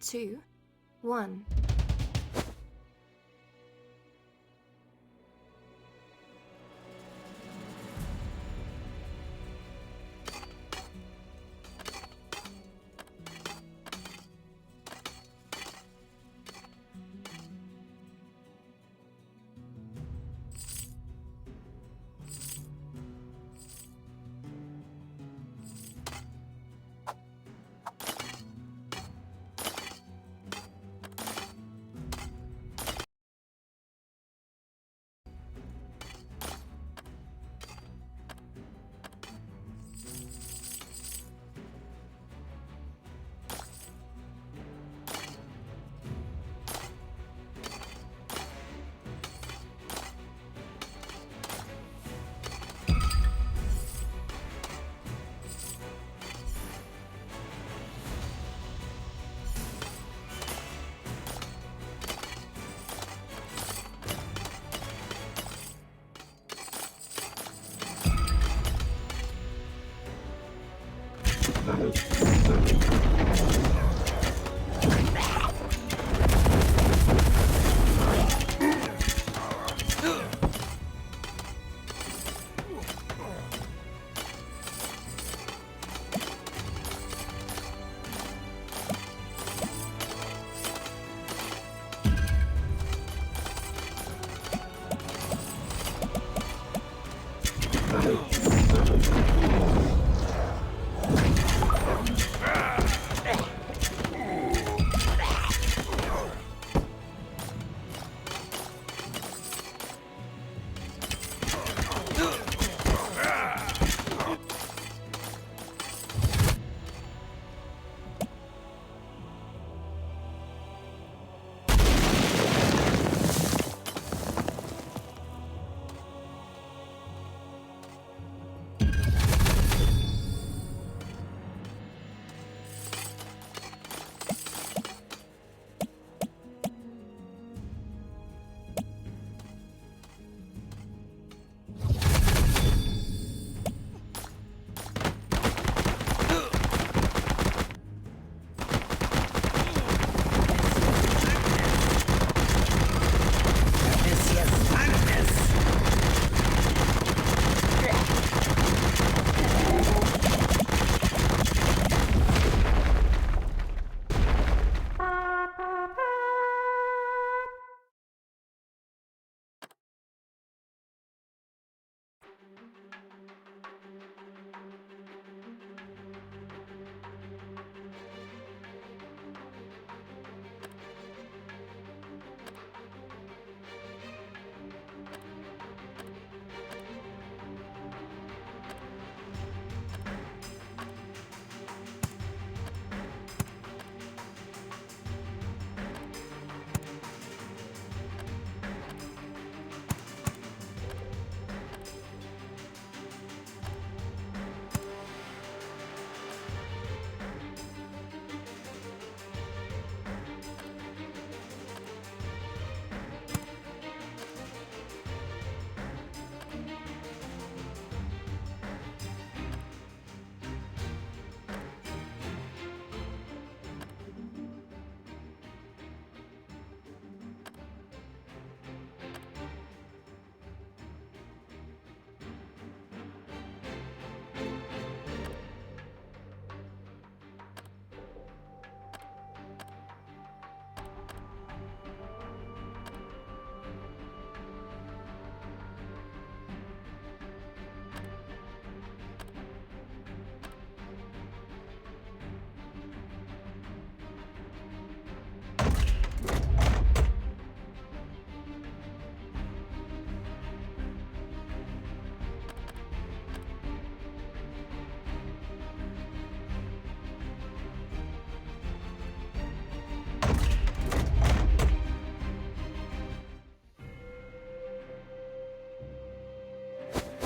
2, 1.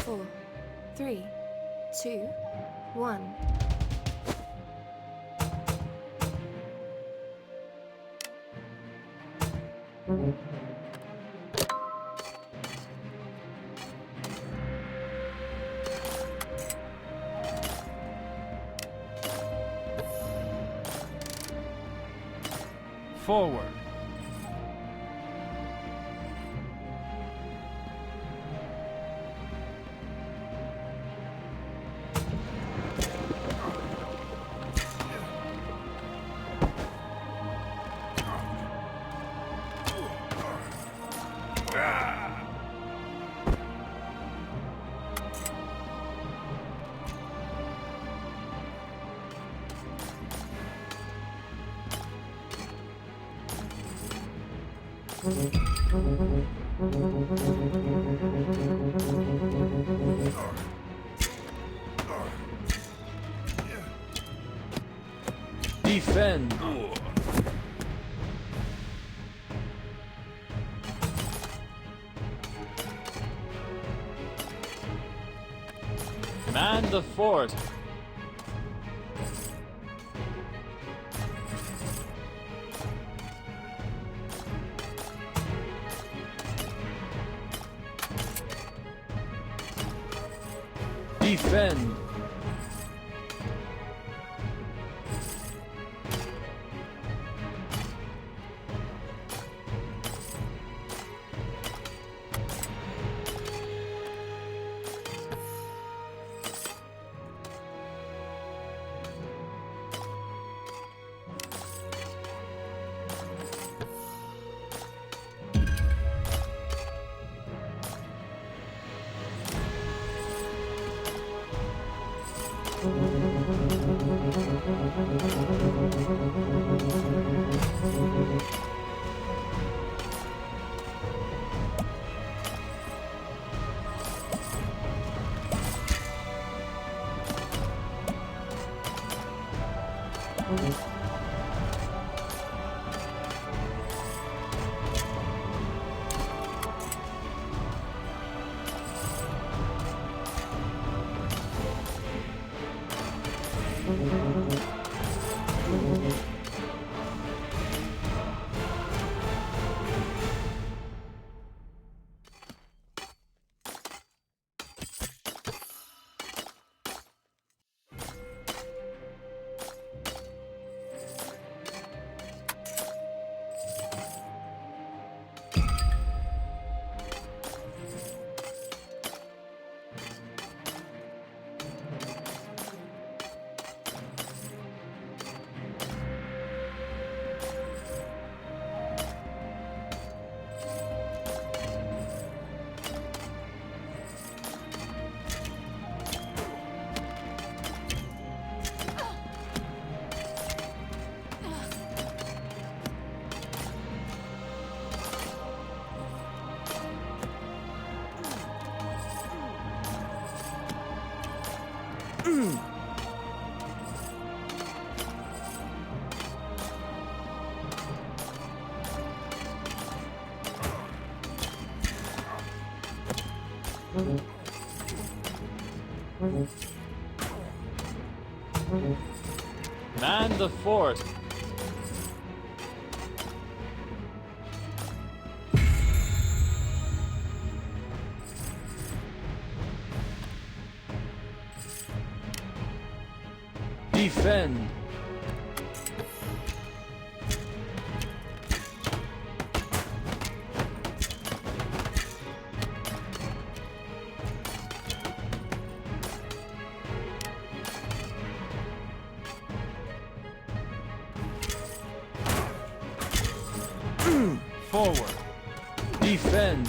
Four, three, two, one. Forward. Defend. Man the fort. Defend. Man the fort. Defend. Forward. Defend.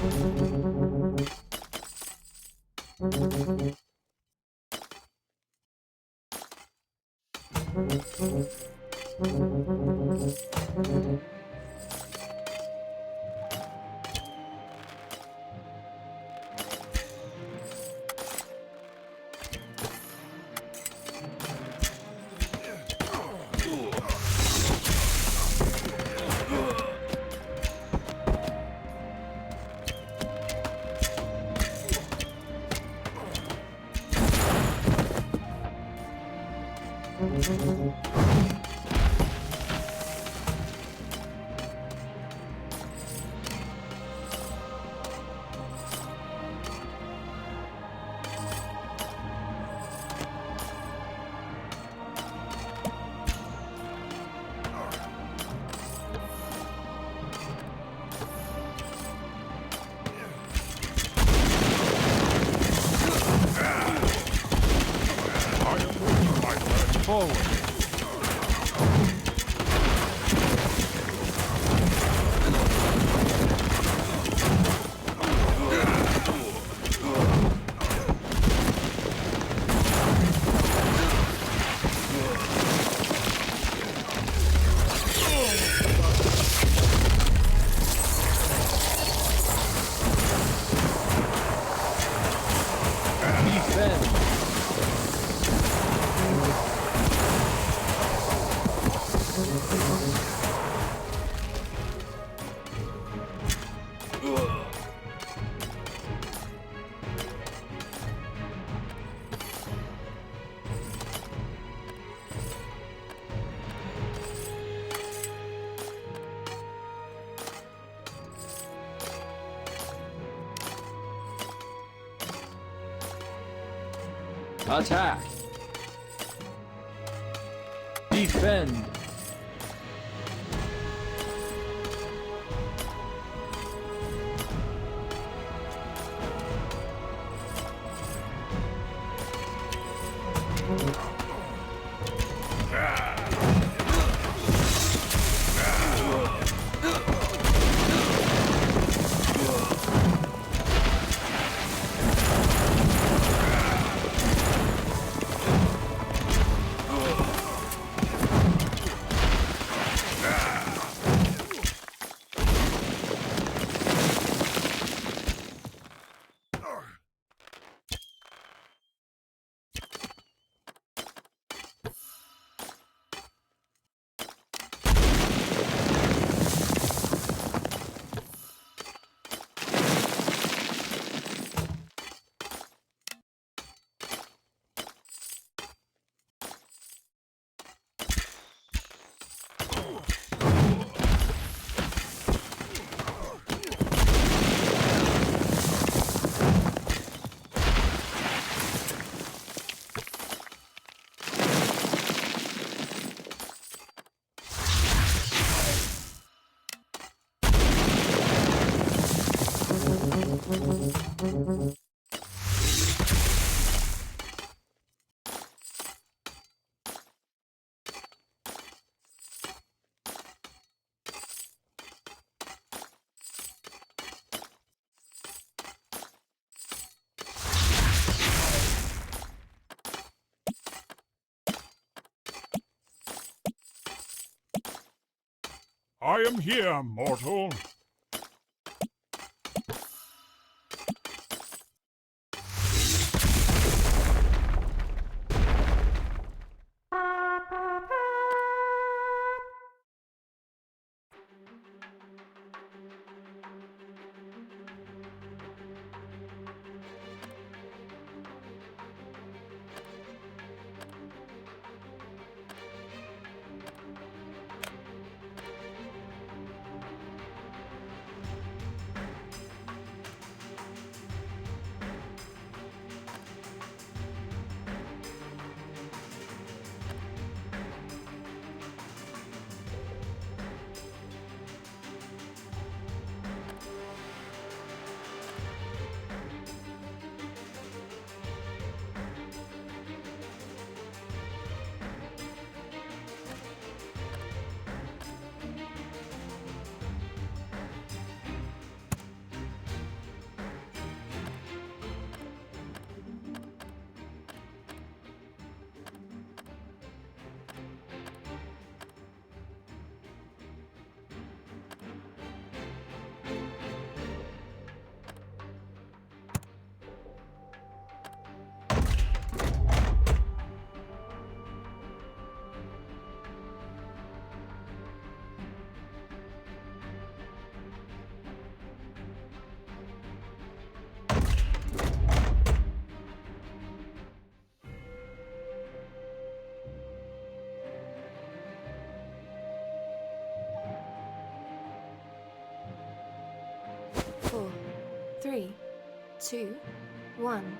Forward. Defend. Attack. Defend. I am here, mortal. 3, 2, 1.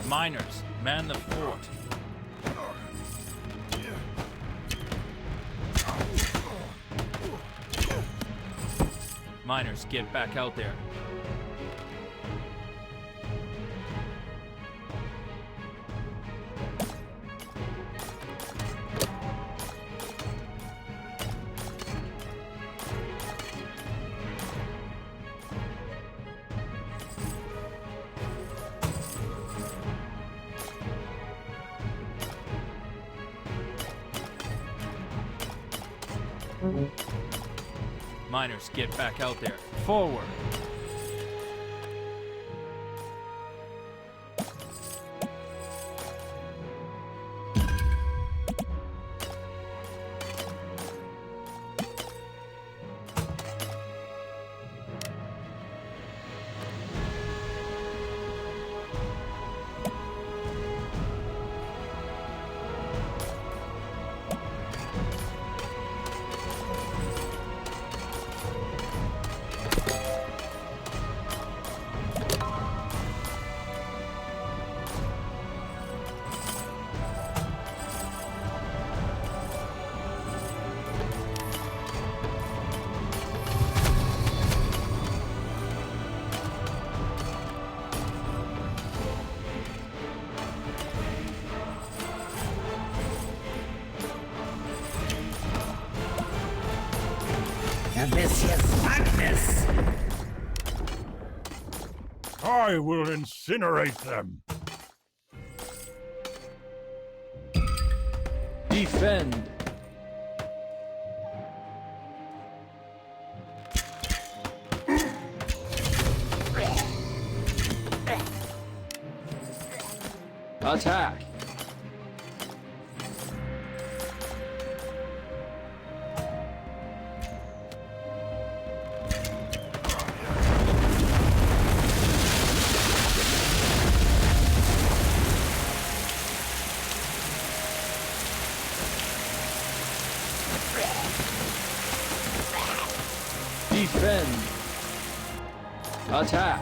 Miners, man the fort. Miners, get back out there. Miners, get back out there. Forward. Vicious madness! I will incinerate them. Defend. Attack. Defend. Attack.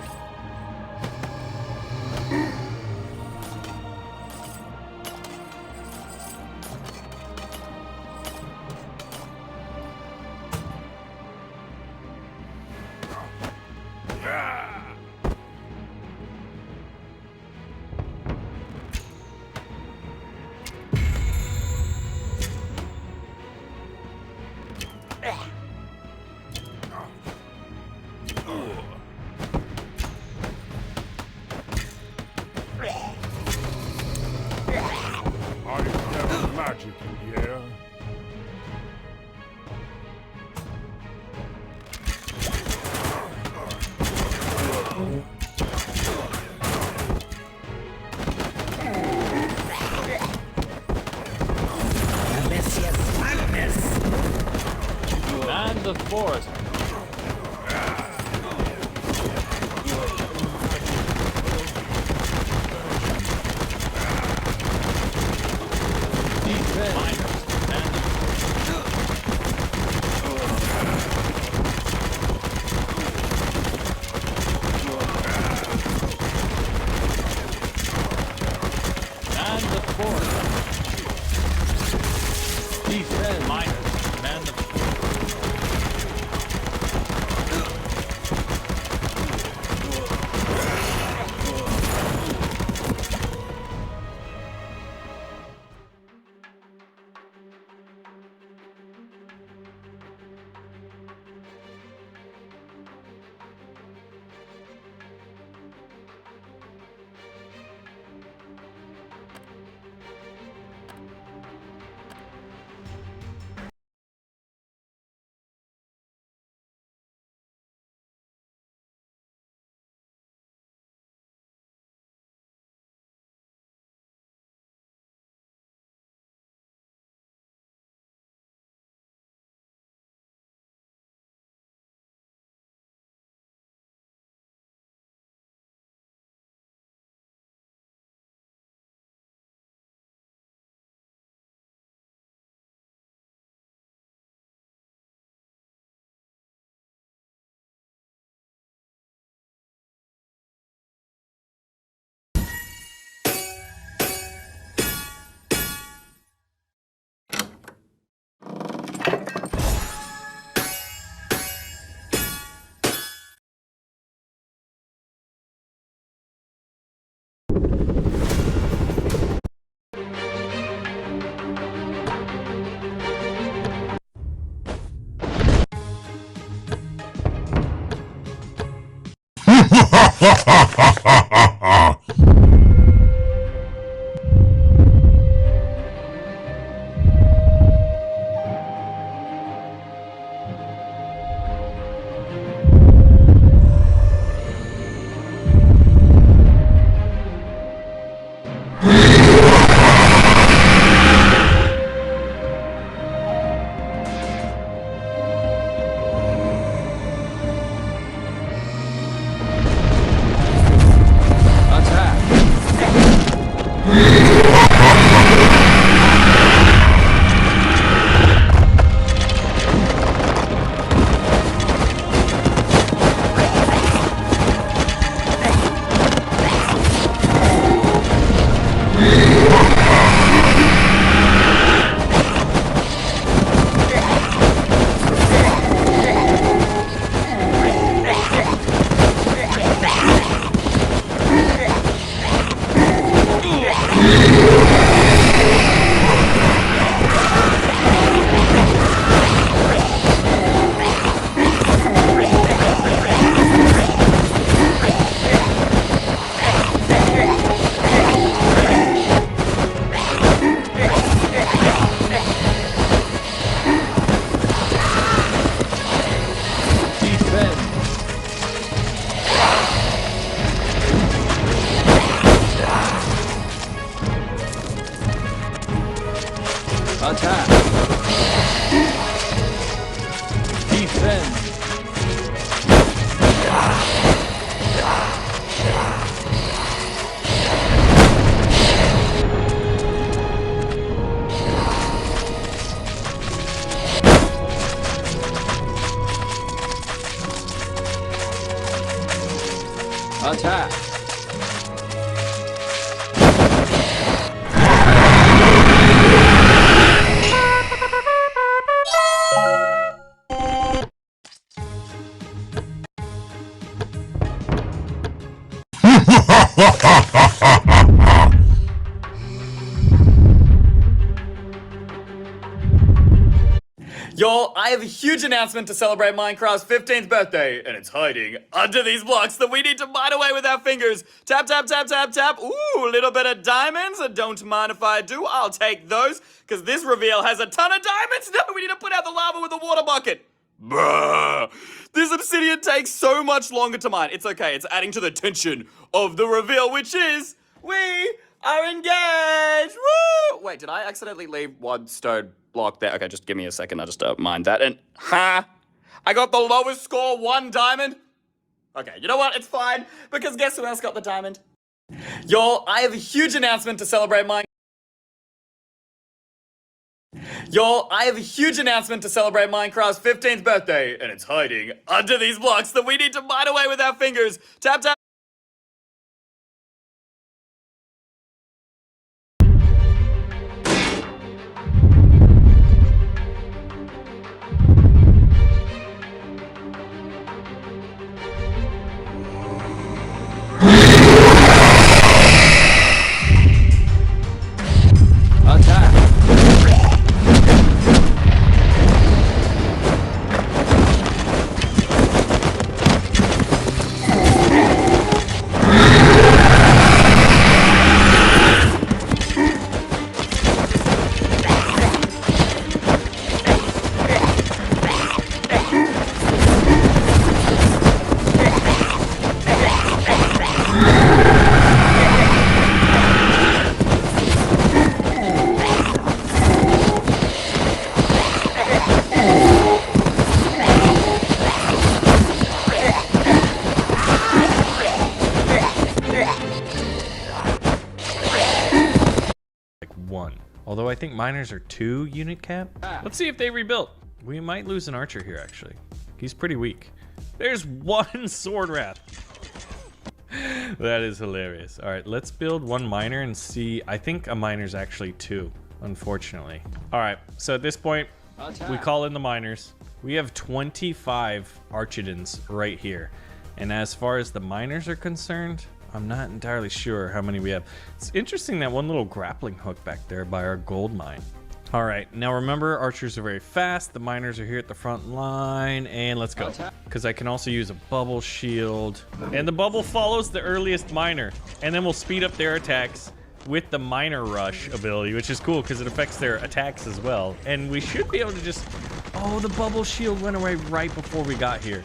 I have magic in here. Vicious madness! Man the fort. Defend. Miners, man the Man the fort. Defend. Miners, man the Attack. Defend. Attack. Y'all, I have a huge announcement to celebrate Minecraft's 15th birthday, and it's hiding under these blocks that we need to mine away with our fingers. Tap, tap, tap, tap, tap. Ooh, a little bit of diamonds. Don't mind if I do. I'll take those, because this reveal has a ton of diamonds. No, we need to put out the lava with a water bucket. Bruh. This obsidian takes so much longer to mine. It's okay. It's adding to the tension of the reveal, which is we are engaged. Woo! Wait, did I accidentally leave one stone block there? Okay, just give me a second. I'll just mind that. And I got the lowest score, 1 diamond. Okay, you know what? It's fine, because guess who else got the diamond? Y'all, I have a huge announcement to celebrate Minecraft's 15th birthday, and it's hiding under these blocks that we need to mine away with our fingers. Tap, tap. Although I think miners are 2 unit cap. Let's see if they rebuilt. We might lose an archer here, actually. He's pretty weak. There's 1 sword rat. That is hilarious. All right, let's build 1 miner and see. I think a miner's actually 2, unfortunately. All right, so at this point, we call in the miners. We have 25 archidons right here. And as far as the miners are concerned, I'm not entirely sure how many we have. It's interesting that 1 little grappling hook back there by our gold mine. All right, now remember, archers are very fast. The miners are here at the front line, and let's go. Because I can also use a bubble shield. And the bubble follows the earliest miner, and then we'll speed up their attacks with the miner rush ability, which is cool because it affects their attacks as well. And we should be able to just... Oh, the bubble shield went away right before we got here.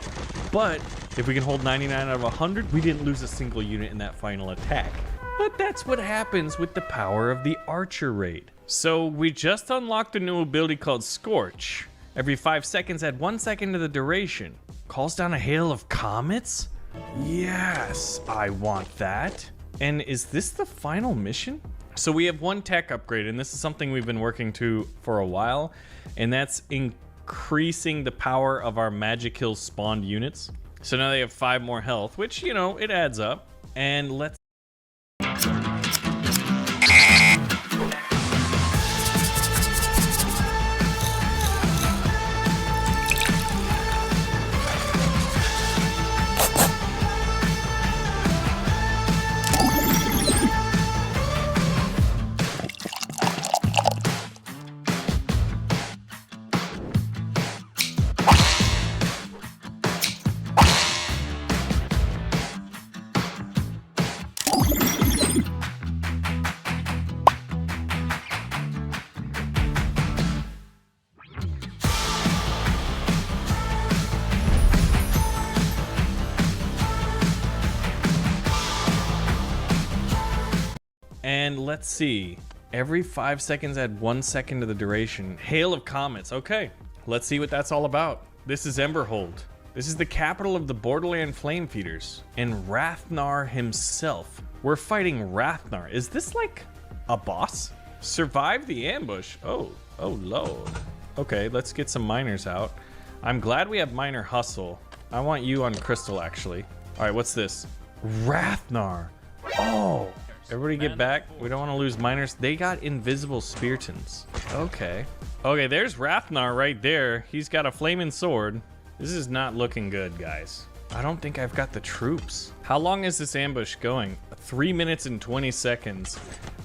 But if we can hold 99 out of 100, we didn't lose a single unit in that final attack. But that's what happens with the power of the archer raid. So we just unlocked a new ability called Scorch. Every 5 seconds, add 1 second to the duration. Calls down a hail of comets? Yes, I want that. And is this the final mission? So we have one tech upgrade, and this is something we've been working to for a while, and that's increasing the power of our Magikil spawned units. So now they have 5 more health, which, you know, it adds up. And let's... And let's see. Every 5 seconds, add 1 second to the duration. Hail of comets. Okay, let's see what that's all about. This is Emberhold. This is the capital of the Borderland Flame Feeders. And Rathnar himself. We're fighting Rathnar. Is this like a boss? Survive the ambush. Oh lord. Okay, let's get some miners out. I'm glad we have miner hustle. I want you on crystal actually. All right, what's this? Rathnar. Oh. Everybody get back. We don't want to lose miners. They got invisible speartons. Okay. Okay, there's Rathnar right there. He's got a flaming sword. This is not looking good, guys. I don't think I've got the troops. How long is this ambush going? 3 minutes and 20 seconds.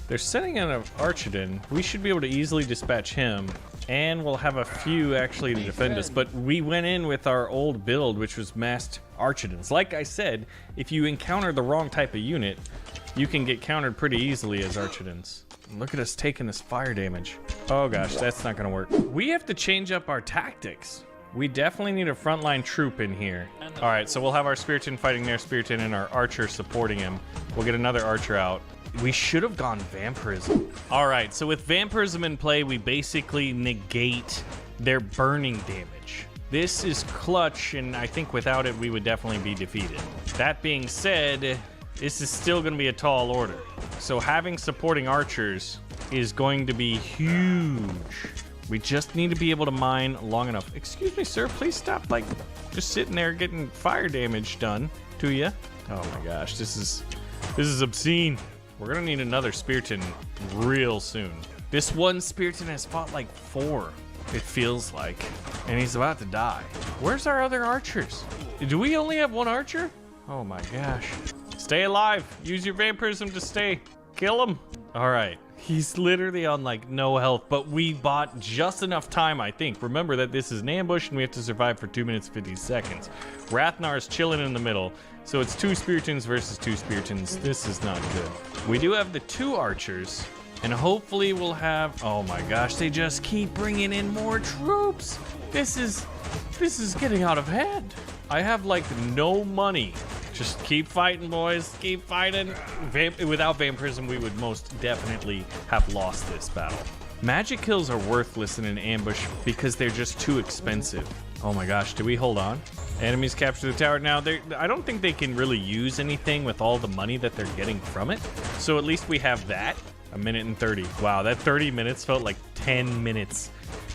They're sending in an Archidon. We should be able to easily dispatch him. And we'll have a few actually to defend us. But we went in with our old build, which was massed Archidons. Like I said, if you encounter the wrong type of unit, you can get countered pretty easily as Archidons. Look at us taking this fire damage. Oh gosh, that's not gonna work. We have to change up our tactics. We definitely need a frontline troop in here. All right, so we'll have our Spearton fighting their Spearton and our Archer supporting him. We'll get another Archer out. We should have gone Vampirism. All right, so with Vampirism in play, we basically negate their burning damage. This is clutch, and I think without it, we would definitely be defeated. That being said, this is still going to be a tall order. So having supporting archers is going to be huge. We just need to be able to mine long enough. Excuse me, sir, please stop, like, just sitting there getting fire damage done to you. Oh my gosh, this is obscene. We're going to need another Spearton real soon. This one Spearton has fought like 4, it feels like, and he's about to die. Where's our other archers? Do we only have 1 archer? Oh my gosh. Stay alive. Use your vampirism to stay. Kill him. All right. He's literally on like no health, but we bought just enough time, I think. Remember that this is an ambush and we have to survive for 2 minutes 50 seconds. Rathnar is chilling in the middle, so it's 2 Speartons versus 2 Speartons. This is not good. We do have the 2 archers, and hopefully we'll have... Oh my gosh, they just keep bringing in more troops. This is getting out of hand. I have like no money. Just keep fighting, boys. Keep fighting. Without Vampirism, we would most definitely have lost this battle. Magic kills are worthless in an ambush because they're just too expensive. Oh my gosh, do we hold on? Enemies capture the tower. Now, I don't think they can really use anything with all the money that they're getting from it. So at least we have that. 1 minute and 30. Wow, that 30 minutes felt like 10 minutes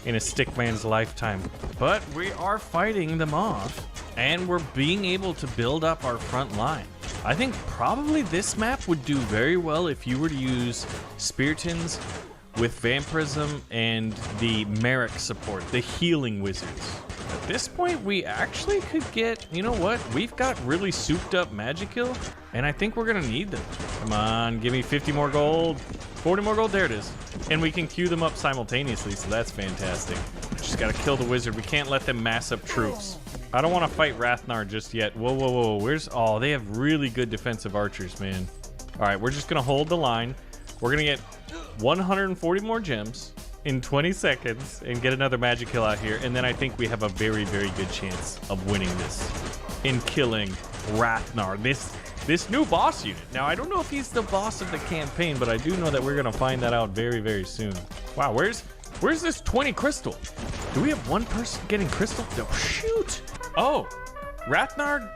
in a stickman's lifetime. But we are fighting them off, and we're being able to build up our front line. I think probably this map would do very well if you were to use Speartons with Vampirism and the Merrick support, the healing wizards. At this point, we actually could get, you know what? We've got really souped up Magikil, and I think we're gonna need them. Come on, give me 50 more gold. 40 more gold. There it is. And we can queue them up simultaneously, so that's fantastic. Just gotta kill the wizard. We can't let them mass up troops. I don't want to fight Rathnar just yet. Whoa, whoa, whoa. Where's... Oh, they have really good defensive archers, man. All right, we're just gonna hold the line. We're gonna get 140 more gems in 20 seconds and get another magic kill out here. And then I think we have a very, very good chance of winning this in killing Rathnar. This new boss unit. Now, I don't know if he's the boss of the campaign, but I do know that we're gonna find that out very, very soon. Wow, where's this 20 crystal? Do we have one person getting crystal? No, shoot. Oh, Rathnar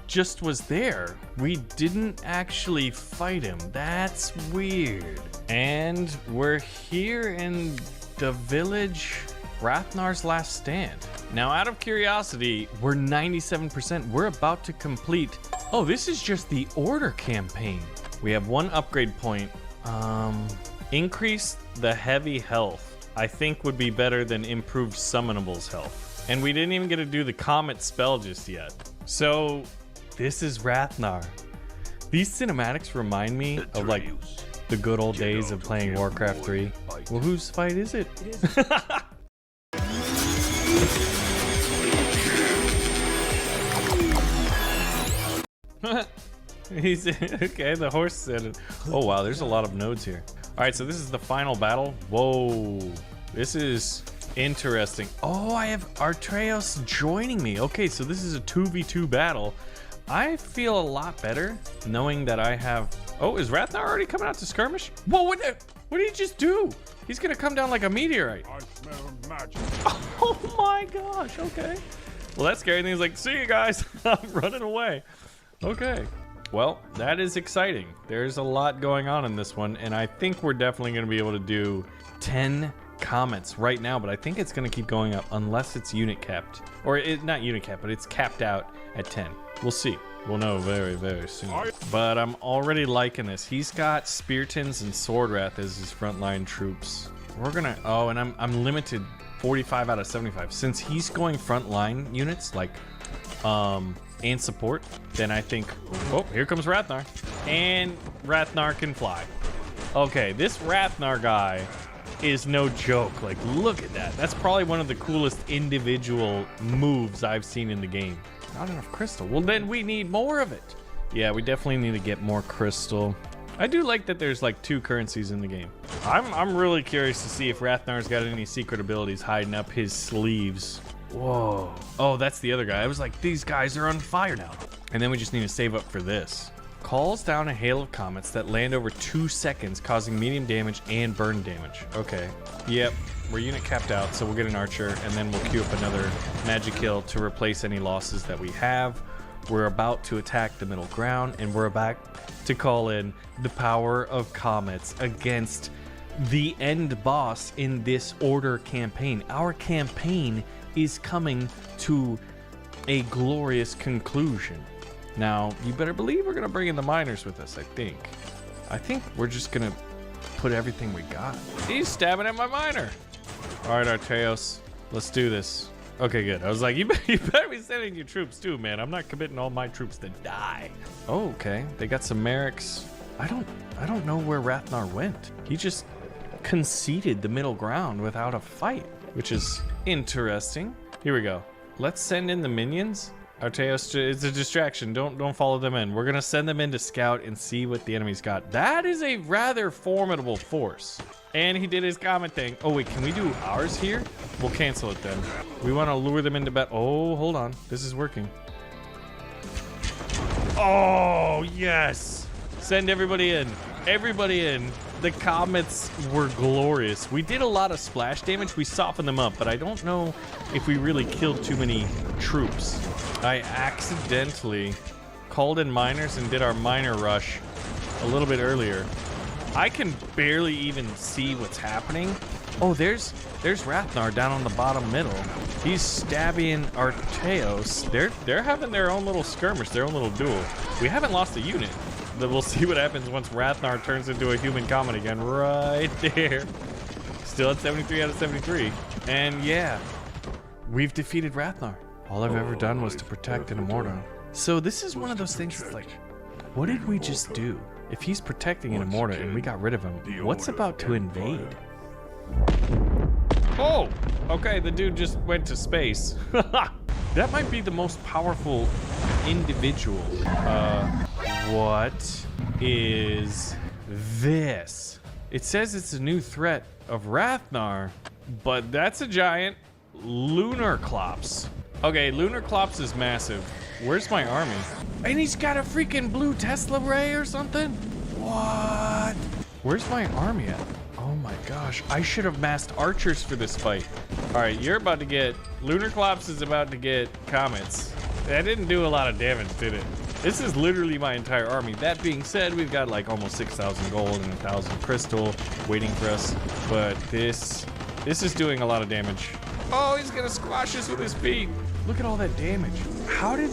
just was there. We didn't actually fight him. That's weird. And we're here in the village, Rathnar's Last Stand. Now, out of curiosity, we're 97%. We're about to complete. Oh, this is just the order campaign. We have one upgrade point. Increase the heavy health. I think would be better than improved summonables health. And we didn't even get to do the comet spell just yet. So this is Rathnar. These cinematics remind me of like the good old days of playing Warcraft 3. Well, whose fight is it? He's okay. The horse said it. Oh wow, there's a lot of nodes here. All right, so this is the final battle. Whoa, this is interesting. Oh, I have Artreos joining me. Okay, so this is a 2v2 battle. I feel a lot better knowing that I have... Oh, is Rathnar already coming out to skirmish? Whoa, what did he just do? He's gonna come down like a meteorite. I smell magic. Oh my gosh, okay. Well, that's scary. And he's like, see you guys. I'm running away. Okay. Well, that is exciting. There's a lot going on in this one, and I think we're definitely gonna be able to do 10 comments right now, but I think it's gonna keep going up unless it's unit capped. Or not unit capped, but it's capped out at 10. We'll see. We'll know very, very soon. But I'm already liking this. He's got Speartons and Swordwrath as his frontline troops. We're gonna... Oh, and I'm limited 45 out of 75. Since he's going frontline units, like, and support, then I think... Oh, here comes Rathnar. And Rathnar can fly. Okay, this Rathnar guy is no joke. Like, look at that. That's probably one of the coolest individual moves I've seen in the game. Not enough crystal. Well, then we need more of it. Yeah, we definitely need to get more crystal. I do like that there's like 2 currencies in the game. I'm really curious to see if Rathnar's got any secret abilities hiding up his sleeves. Whoa. Oh, that's the other guy. I was like, these guys are on fire now. And then we just need to save up for this. Calls down a hail of comets that land over 2 seconds, causing medium damage and burn damage. Okay. Yep. We're unit capped out, so we'll get an archer, and then we'll queue up another magic kill to replace any losses that we have. We're about to attack the middle ground, and we're about to call in the power of comets against the end boss in this order campaign. Our campaign is coming to a glorious conclusion. Now, you better believe we're gonna bring in the miners with us, I think. I think we're just gonna put everything we got. He's stabbing at my miner. All right, Artreos, let's do this. Okay, good. I was like, you better be sending your troops too, man. I'm not committing all my troops to die. Oh, okay. They got some Merrics. I don't know where Rathnar went. He just conceded the middle ground without a fight, which is interesting. Here we go. Let's send in the minions. Artreos, it's a distraction. Don't follow them in. We're gonna send them in to scout and see what the enemy's got. That is a rather formidable force. And he did his comet thing. Oh wait, can we do ours here? We'll cancel it then. We want to lure them into battle. Oh, hold on. This is working. Oh, yes. Send everybody in. Everybody in. The comets were glorious. We did a lot of splash damage. We softened them up, but I don't know if we really killed too many troops. I accidentally called in miners and did our miner rush a little bit earlier. I can barely even see what's happening. Oh, there's Rathnar down on the bottom middle. He's stabbing Artreos. They're having their own little skirmish, their own little duel. We haven't lost a unit. But we'll see what happens once Rathnar turns into a human comet again. Right there. Still at 73 out of 73. And yeah, we've defeated Rathnar. All I've ever done was to protect an Immortal. So this is one of those things that's like, what did we just do? If he's protecting an Immorta and we got rid of him, what's about to invade? Oh! Okay, the dude just went to space. That might be the most powerful individual. What is this? It says it's a new threat of Rathnar, but that's a giant Lunar Clops. Okay, Lunar Clops is massive. Where's my army? And he's got a freaking blue Tesla ray or something? What? Where's my army at? Oh my gosh, I should have massed archers for this fight. All right, you're about to get, Lunar Clops is about to get comets. That didn't do a lot of damage, did it? This is literally my entire army. That being said, we've got like almost 6,000 gold and 1,000 crystal waiting for us. But this is doing a lot of damage. Oh, he's gonna squash us with his feet. Look at all that damage. How did,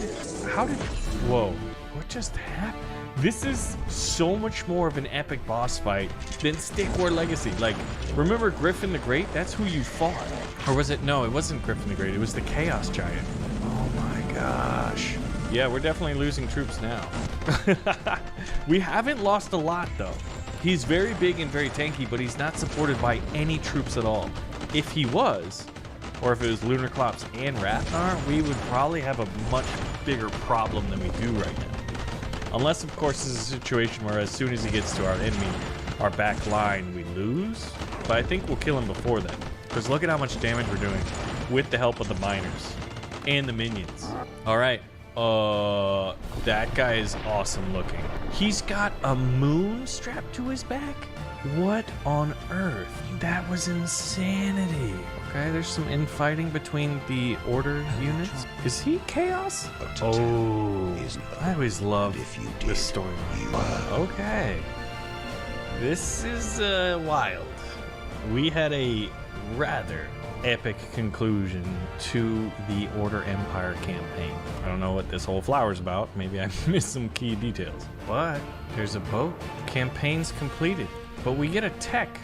whoa, what just happened? This is so much more of an epic boss fight than Stick War Legacy. Like, remember Griffin the Great? That's who you fought. Or was it, no, it wasn't Griffin the Great. It was the Chaos Giant. Oh my gosh. Yeah, we're definitely losing troops now. We haven't lost a lot though. He's very big and very tanky, but he's not supported by any troops at all. If he was, or if it was Lunar Clops and Rathnar, we would probably have a much bigger problem than we do right now. Unless, of course, this is a situation where as soon as he gets to our enemy, our back line, we lose. But I think we'll kill him before then. Because look at how much damage we're doing with the help of the miners and the minions. All right. That guy is awesome looking. He's got a moon strapped to his back? What on earth? That was insanity. Okay, there's some infighting between the Order units. Is he Chaos? Oh, I always love this storyline. Okay. This is wild. We had a rather epic conclusion to the Order Empire campaign. I don't know what this whole flower's about. Maybe I missed some key details. But there's a boat. Campaign's completed. But we get a tech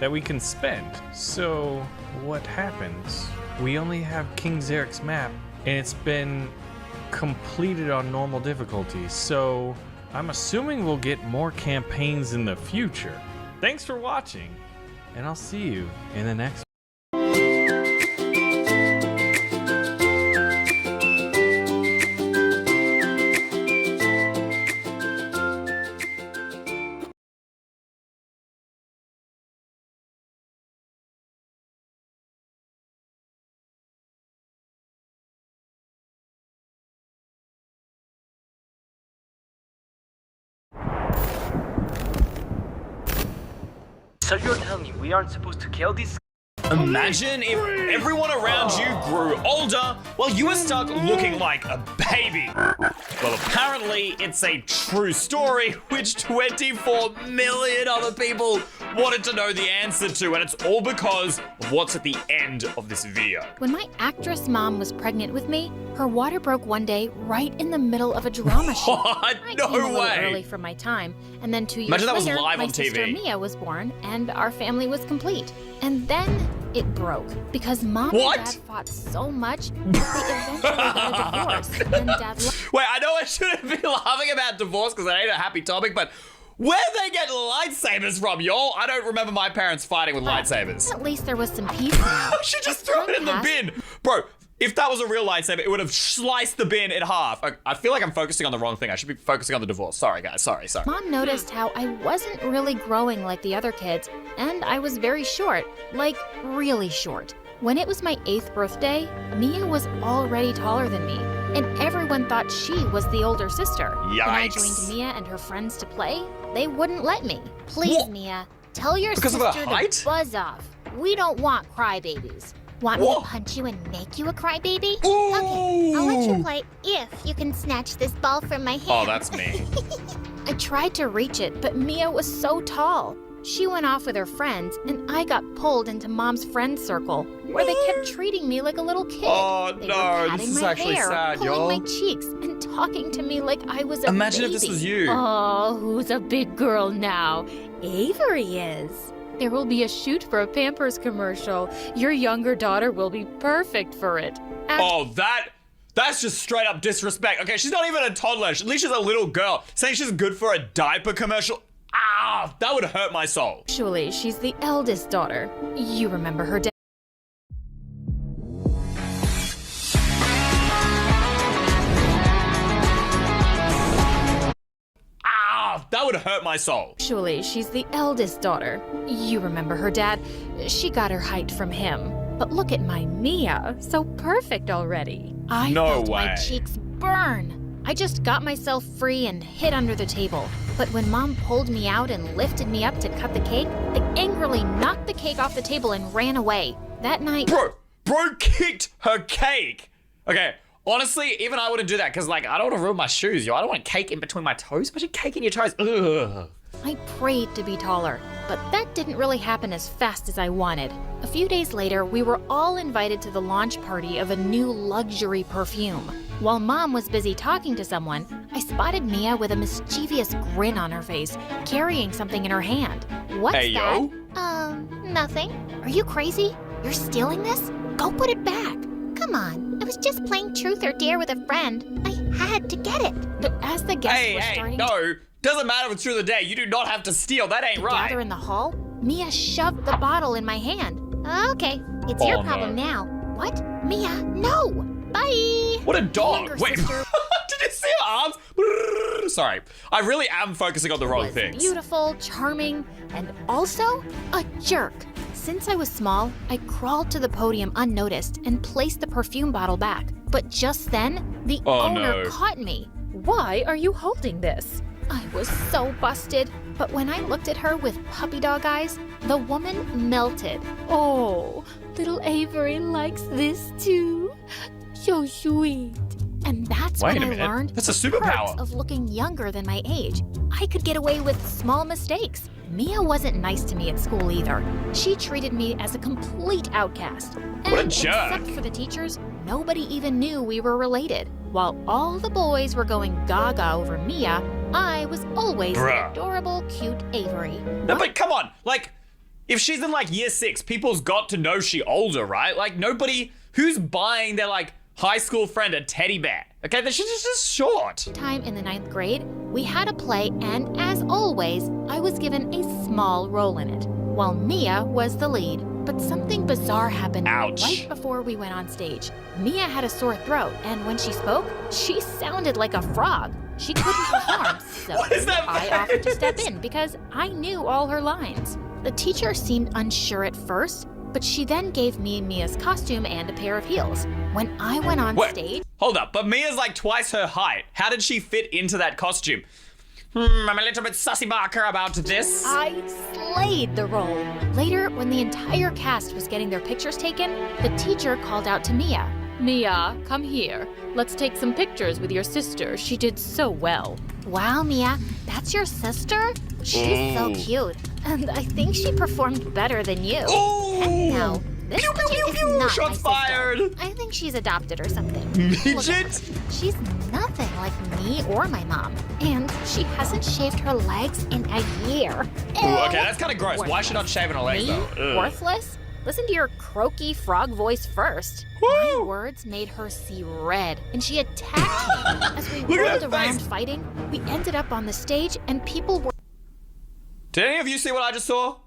that we can spend. So what happens? We only have King Zarek's map, and it's been completed on normal difficulty. So I'm assuming we'll get more campaigns in the future. Thanks for watching, and I'll see you in the next one. So you're telling me we aren't supposed to kill these? Imagine if everyone around you grew older while you were stuck looking like a baby. Well, apparently it's a true story which 24 million other people wanted to know the answer to, and it's all because of what's at the end of this video. When my actress mom was pregnant with me, her water broke one day right in the middle of a drama shoot. What? I No came a little way. early for my time, and then 2 years Imagine that was later, live my on sister TV. Mia was born, and our family was complete. And then it broke because mom What? and dad fought so much that they eventually got a divorce. And dad Wait, I know I shouldn't be laughing about divorce because it ain't a happy topic, but where'd they get lightsabers from, y'all? I don't remember my parents fighting with lightsabers. At least there was some peace now. I should just throw it in the Time bin. Bro, if that was a real lightsaber, it would have sliced the bin in half. I feel like I'm focusing on the wrong thing. I should be focusing on the divorce. Sorry, guys. Sorry. Mom noticed how I wasn't really growing like the other kids, and I was very short, like really short. When it was my 8th birthday, Mia was already taller than me, and everyone thought she was the older sister. When I Yikes. joined Mia and her friends to play, they wouldn't let me. Please, What? Mia, tell your Because of her sister height? to buzz off. We don't want crybabies. Want me What? to punch you and make you a crybaby? Ooh. Okay, I'll let you play if you can snatch this ball from my hand. Oh, that's me. I tried to reach it, but Mia was so tall. She went off with her friends, and I got pulled into Mom's friend circle, where they kept treating me like a little kid. Oh, They no, were this patting is my actually hair, sad, pulling y'all. my cheeks, and talking to me like I was a Imagine if this baby. was you. Oh, who's a big girl now? Avery is. There will be a shoot for a Pampers commercial. Your younger daughter will be perfect for it. Oh, that That's just straight up disrespect. Okay, she's not even a toddler. At least she's a little girl. Saying she's good for a diaper commercial. Ah, that would hurt my soul. Actually, she's the eldest daughter. You remember her dad. Ah, that would hurt my soul. Actually, she's the eldest daughter. You remember her dad. She got her height from him. But look at my Mia, so perfect already. I felt my cheeks burn. I just got myself free and hid under the table. But when Mom pulled me out and lifted me up to cut the cake, I angrily knocked the cake off the table and ran away. That night— Bro kicked her cake. Okay, honestly, even I wouldn't do that because, like, I don't want to ruin my shoes, yo. I don't want cake in between my toes. Imagine cake in your toes. Ugh. I prayed to be taller, but that didn't really happen as fast as I wanted. A few days later, we were all invited to the launch party of a new luxury perfume. While Mom was busy talking to someone, I spotted Mia with a mischievous grin on her face, carrying something in her hand. What's Hey, that? yo. Nothing. Are you crazy? You're stealing this? Go put it back. Come on, I was just playing truth or dare with a friend. I had to get it. But as the guests were starting no. Doesn't matter if it's through the day. You do not have to steal. That ain't right. gather in the hall, Mia shoved the bottle in my hand. Okay, it's your problem now. What? Mia, no! Bye! What a dog. Younger Wait, sister did you see her arms? Sorry, I really am focusing on the wrong was things. beautiful, charming, and also a jerk. Since I was small, I crawled to the podium unnoticed and placed the perfume bottle back. But just then, the owner caught me. Why are you holding this? I was so busted, but when I looked at her with puppy dog eyes, the woman melted. Oh, little Avery likes this too. So sweet. And that's Wait when a I minute. learned That's a the superpower. perks of looking younger than my age. I could get away with small mistakes. Mia wasn't nice to me at school either. She treated me as a complete outcast. What a And jerk. except for the teachers, nobody even knew we were related. While all the boys were going gaga over Mia, I was always the adorable, cute Avery. No, but come on, like, if she's in like year 6, people's got to know she older, right? Like, nobody who's buying their like high school friend a teddy bear. Okay, then she's just short. Time in the 9th grade, we had a play, and as always, I was given a small role in it, while Mia was the lead. But something bizarre happened right before we went on stage. Mia had a sore throat, and when she spoke, she sounded like a frog. She couldn't perform, so What is that I offered to step in because I knew all her lines. The teacher seemed unsure at first, but she then gave me Mia's costume and a pair of heels. When I went on stage— Hold up, but Mia's like twice her height. How did she fit into that costume? I'm a little bit sussy marker about this. I slayed the role. Later, when the entire cast was getting their pictures taken, the teacher called out to Mia. Mia, come here. Let's take some pictures with your sister. She did so well. Wow, Mia, that's your sister? She's so cute. And I think she performed better than you. Now, this midget is not Shots my sister. fired. I think she's adopted or something. Look at Midget? her. She's nothing like me or my mom. And she hasn't shaved her legs in a year. Ooh, okay, that's kind of gross. Why is she not shaving her legs Me? though? Ugh. Worthless? Listen to your croaky frog voice first. My words made her see red, and she attacked me. As we Look at rolled that around face. fighting, we ended up on the stage, and people were— Did any of you see what I just saw?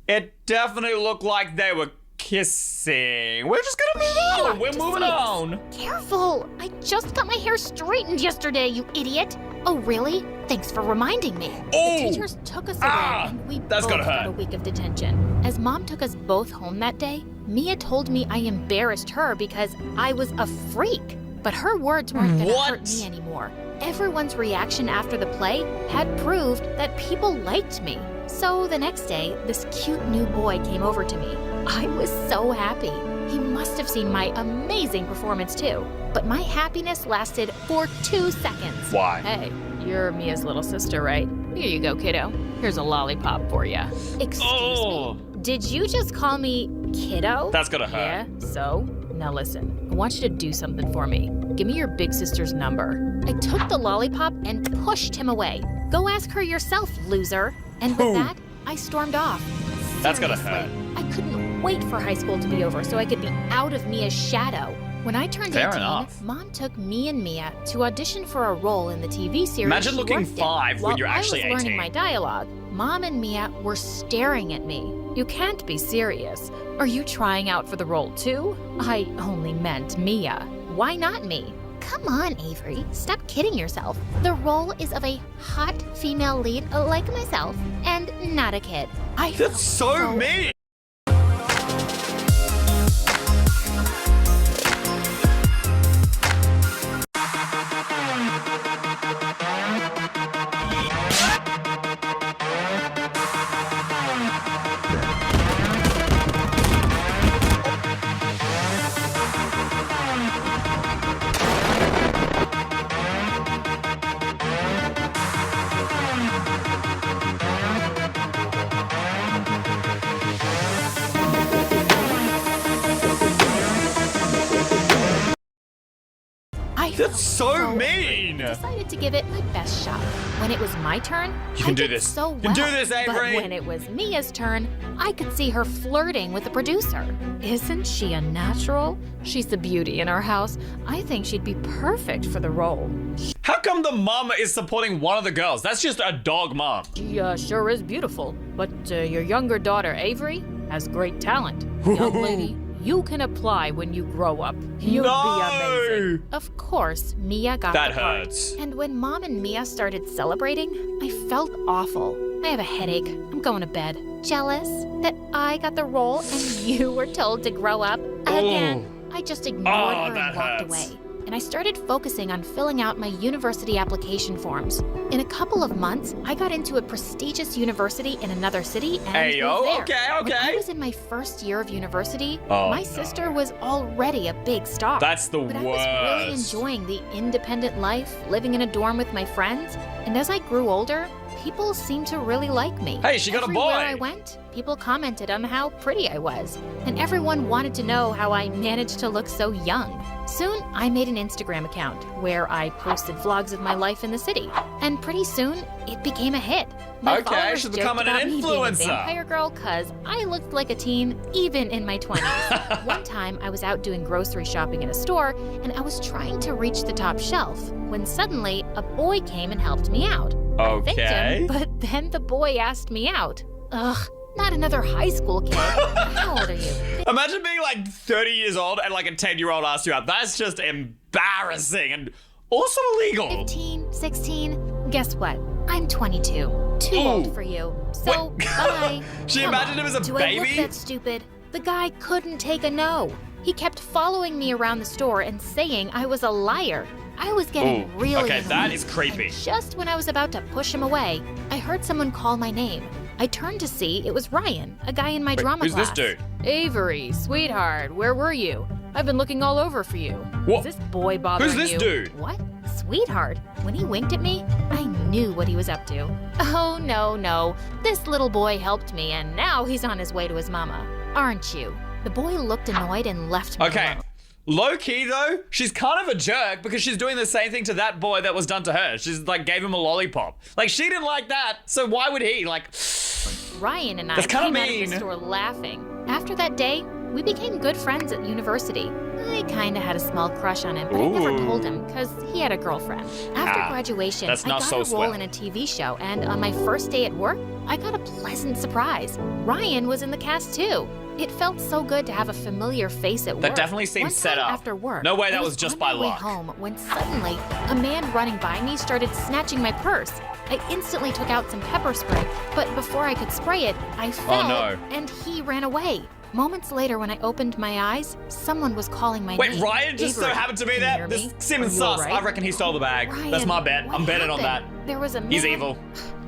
It definitely looked like they were kissing. We're just gonna move on. We're moving on. Careful! I just got my hair straightened yesterday, you idiot! Oh, really? Thanks for reminding me. Oh! The teachers took us away, and we that's both gonna got hurt. a week of detention. As Mom took us both home that day, Mia told me I embarrassed her because I was a freak. But her words weren't gonna hurt me anymore. Everyone's reaction after the play had proved that people liked me. So the next day, this cute new boy came over to me. I was so happy. He must have seen my amazing performance too. But my happiness lasted for 2 seconds. Why? Hey, you're Mia's little sister, right? Here you go, kiddo. Here's a lollipop for you. Excuse me? Did you just call me kiddo? That's gonna hurt. Yeah, so? Now listen, I want you to do something for me. Give me your big sister's number. I took the lollipop and pushed him away. Go ask her yourself, loser. And with that, I stormed off. That's gonna Seriously, hurt. I couldn't wait for high school to be over so I could be out of Mia's shadow. When I turned Fair 18, enough. Mom took me and Mia to audition for a role in the TV series. Imagine she looking worked in. 5 when While you're actually I was 18. learning my dialogue, Mom and Mia were staring at me. You can't be serious. Are you trying out for the role too? I only meant Mia. Why not me? Come on, Avery. Stop kidding yourself. The role is of a hot female lead like myself, and not a kid. I felt That's so mean. That's so mean. I decided to give it my best shot. When it was my turn, You can I do did this. so You well. can do this, Avery. But when it was Mia's turn, I could see her flirting with the producer. Isn't she a natural? She's the beauty in our house. I think she'd be perfect for the role. How come the mum is supporting one of the girls? That's just a dog mum. She sure is beautiful. But your younger daughter, Avery, has great talent. Young lady, you can apply when you grow up. You'll be amazing. Of course, Mia got That the part. hurts. And when Mom and Mia started celebrating, I felt awful. I have a headache. I'm going to bed. Jealous that I got the role and you were told to grow up again. I just ignored her that and walked hurts. away. And I started focusing on filling out my university application forms. In a couple of months, I got into a prestigious university in another city and Hey, yo, moved there. okay. When I was in my first year of university, Oh, my no. sister was already a big star. That's the But worst. I was really enjoying the independent life, living in a dorm with my friends. And as I grew older, people seemed to really like me. Hey, she got a Everywhere boy. I went, people commented on how pretty I was. And everyone wanted to know how I managed to look so young. Soon, I made an Instagram account where I posted vlogs of my life in the city. And pretty soon, it became a hit. My Okay, followers she's joked becoming an about me being a influencer. vampire girl cause I looked like a teen even in my 20s. One time, I was out doing grocery shopping in a store and I was trying to reach the top shelf when suddenly a boy came and helped me out. I thanked Okay. him, but then the boy asked me out. Ugh, not another high school kid. How old are you? Imagine being like 30 years old and like a 10-year-old asks you out. That's just embarrassing and also illegal. 15, 16? Guess what? I'm 22. Too Ooh. old for you. So, Wait. bye. She Come imagined on. him as a Do I look baby? that stupid? The guy couldn't take a no. He kept following me around the store and saying I was a liar. I was getting Ooh, really okay, that annoyed. is creepy. And just when I was about to push him away, I heard someone call my name. I turned to see it was Ryan, a guy in my drama who's class. this dude? Avery, sweetheart, where were you? I've been looking all over for you. What? Is this boy bothering Who's this you? dude? What? Sweetheart? When he winked at me, I knew what he was up to. Oh, no. This little boy helped me, and now he's on his way to his mama. Aren't you? The boy looked annoyed and left me Okay. alone. Low key though, she's kind of a jerk because she's doing the same thing to that boy that was done to her. She's like gave him a lollipop. Like she didn't like that, so why would he? Like, Ryan and I That's kinda came out of mean. the store laughing. After that day, we became good friends at university. I kinda had a small crush on him, but I never Ooh. told him because he had a girlfriend. After Ah, graduation, that's I not got so a role swell. in a TV show, and on my first day at work, I got a pleasant surprise. Ryan was in the cast too. It felt so good to have a familiar face at work. That definitely seems One set time up. After work, No way I that was just on by my way luck. home when suddenly a man running by me started snatching my purse. I instantly took out some pepper spray, but before I could spray it, I fell no. and he ran away. Moments later, when I opened my eyes, someone was calling my wait, name. Ryan just so Avery, happened to be can you there? hear This me? seems Are you sus. alright? I reckon he stole the bag. Ryan, That's my bet. what I'm betting on that. happened? There was a He's man- evil.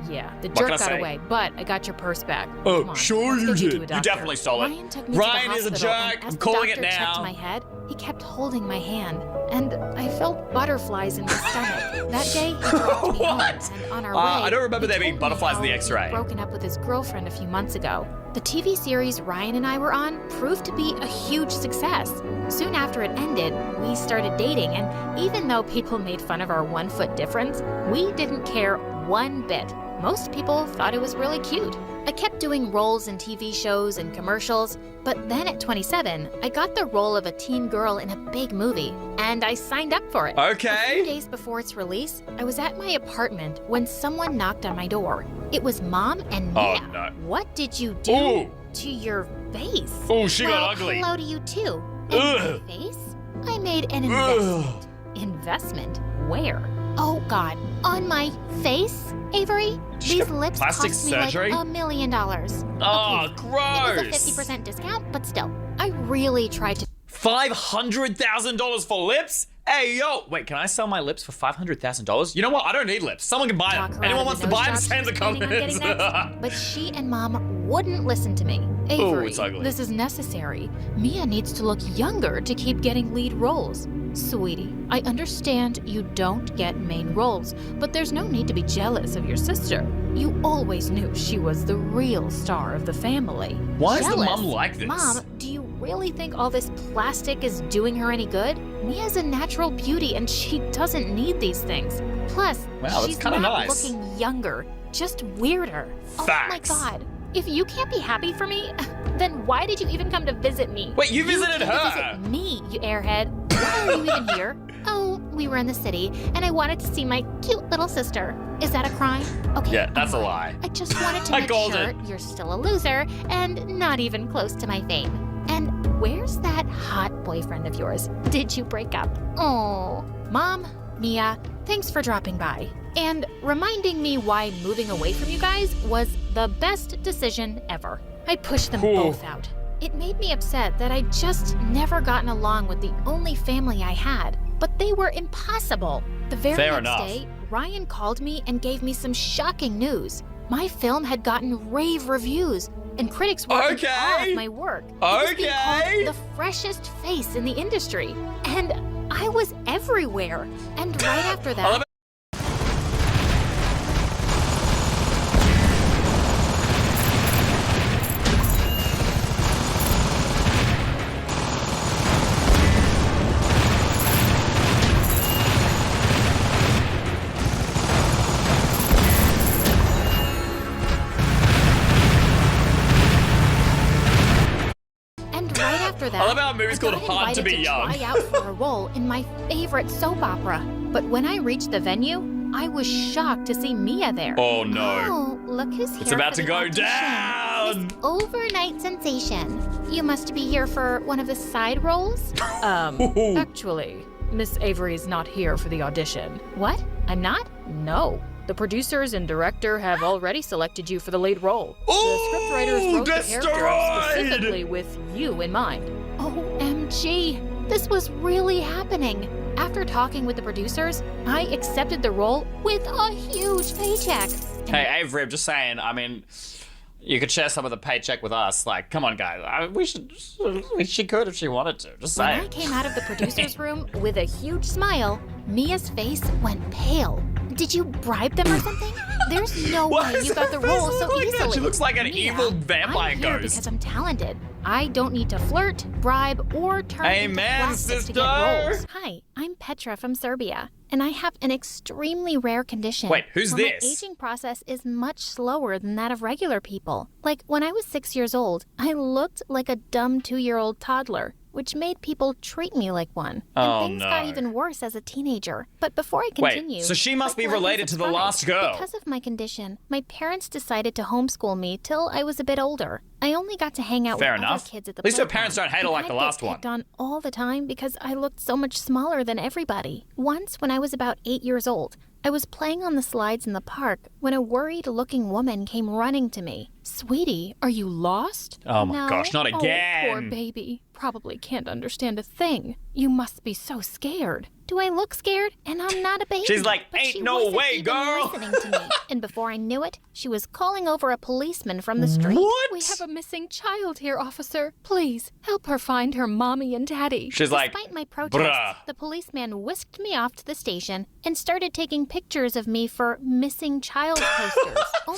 Yeah, the What jerk can I got say? away, but I got your purse back. Oh, Come on, sure let's you get did. to a You doctor. definitely stole it. Ryan took me Ryan to the is a hospital, jerk. and I'm as calling the it doctor checked now. my head, he kept holding my hand, and I felt butterflies in my stomach. That day, he dropped me home, What? and on our I way, don't remember he there being told me butterflies in the how X-ray. he'd broken up with his girlfriend a few months ago. The TV series Ryan and I were on proved to be a huge success. Soon after it ended, we started dating, and even though people made fun of our 1 foot difference, we didn't care one bit. Most people thought it was really cute. I kept doing roles in TV shows and commercials, but then at 27, I got the role of a teen girl in a big movie, and I signed up for it. Okay. A few days before its release, I was at my apartment when someone knocked on my door. It was Mom and Mia. Oh, no. What did you do Ooh. to your face? Oh, she well, got ugly. Hello to you too. Ugh. And my face? I made an Ugh. investment. Where? Oh God, on my face, Avery? Did she These get lips plastic cost me surgery? like $1 million. Oh, Okay, it gross. was a 50% discount, but still, I really tried to. $500,000 for lips? Hey, yo. Wait, can I sell my lips for $500,000? You know what? I don't need lips. Someone can buy talk them. her Anyone out wants of to the buy them? nose job Send she the was planning on comments. getting next. But she and Mom wouldn't listen to me. Avery, it's ugly. this is necessary. Mia needs to look younger to keep getting lead roles. Sweetie, I understand you don't get main roles, but there's no need to be jealous of your sister. You always knew she was the real star of the family. Why is the Jealous? mum like this? Mom, do you really think all this plastic is doing her any good? Mia's a natural beauty and she doesn't need these things. Plus, Wow, that's she's kinda not nice. looking younger, just weirder. Facts. Oh my God. If you can't be happy for me, then why did you even come to visit me? Wait, you visited came her? To visit me, you airhead. Why are you even here? Oh, we were in the city, and I wanted to see my cute little sister. Is that a crime? Okay. Yeah, that's a I'm lie. I just wanted to I make called sure it. you're still a loser and not even close to my fame. And where's that hot boyfriend of yours? Did you break up? Oh, Mom, Mia, thanks for dropping by and reminding me why moving away from you guys was the best decision ever. I pushed them Cool. both out. It made me upset that I'd just never gotten along with the only family I had, but they were impossible. The very Fair next enough. day, Ryan called me and gave me some shocking news. My film had gotten rave reviews, and critics were in awe Okay. of my work. It was being Okay. called the freshest face in the industry, and I was everywhere. And right after I that, love after that, I love how a movie's called got Hard to invited Be Young. Try out for a role in my favorite soap opera. But when I reached the venue, I was shocked to see Mia there. Oh no. Oh, look who's here. It's about for to the go audition. down. Miss Overnight Sensation. You must be here for one of the side roles? Actually, Miss Avery's not here for the audition. What? I'm not? No. The producers and director have already selected you for the lead role. The Ooh, scriptwriters wrote the character destroyed! specifically with you in mind. OMG. This was really happening. After talking with the producers, I accepted the role with a huge paycheck. And Hey, Avery, I'm just saying, I mean, you could share some of the paycheck with us. Like, come on, guys. She could if she wanted to. Just when saying. I came out of the producer's room with a huge smile, Mia's face went pale. Did you bribe them or something? There's no Why way does you got her the face role look so like that? easily. She looks like an Mia, evil vampire I'm here ghost. because I'm talented. I don't need to flirt, bribe, or turn into Amen, plastic to get sister. roles. Hi, I'm Petra from Serbia, and I have an extremely rare condition. Wait, who's where this? My aging process is much slower than that of regular people. Like, when I was 6 years old, I looked like a dumb 2-year-old toddler, which made people treat me like one. And Oh, things got no. even worse as a teenager. But before I continue... Wait, so she must be like, I was related to the surprised. last girl. Because of my condition, my parents decided to homeschool me till I was a bit older. I only got to hang out Fair with enough. other kids at the At least her playground. parents don't hate her And like I'd the get last one. picked on all the time because I looked so much smaller than everybody. Once, when I was about 8 years old, I was playing on the slides in the park when a worried-looking woman came running to me. Sweetie, are you lost? Oh my No. gosh, not Oh, again. poor baby. Probably can't understand a thing. You must be so scared. Do I look scared? And I'm not a baby. She's like, But "Ain't she no wasn't way, even girl." listening to me. And before I knew it, she was calling over a policeman from the street. What? We have a missing child here, officer. Please, help her find her mommy and daddy. She's like, Despite my protests, bruh. the policeman whisked me off to the station and started taking pictures of me for missing child posters. Oh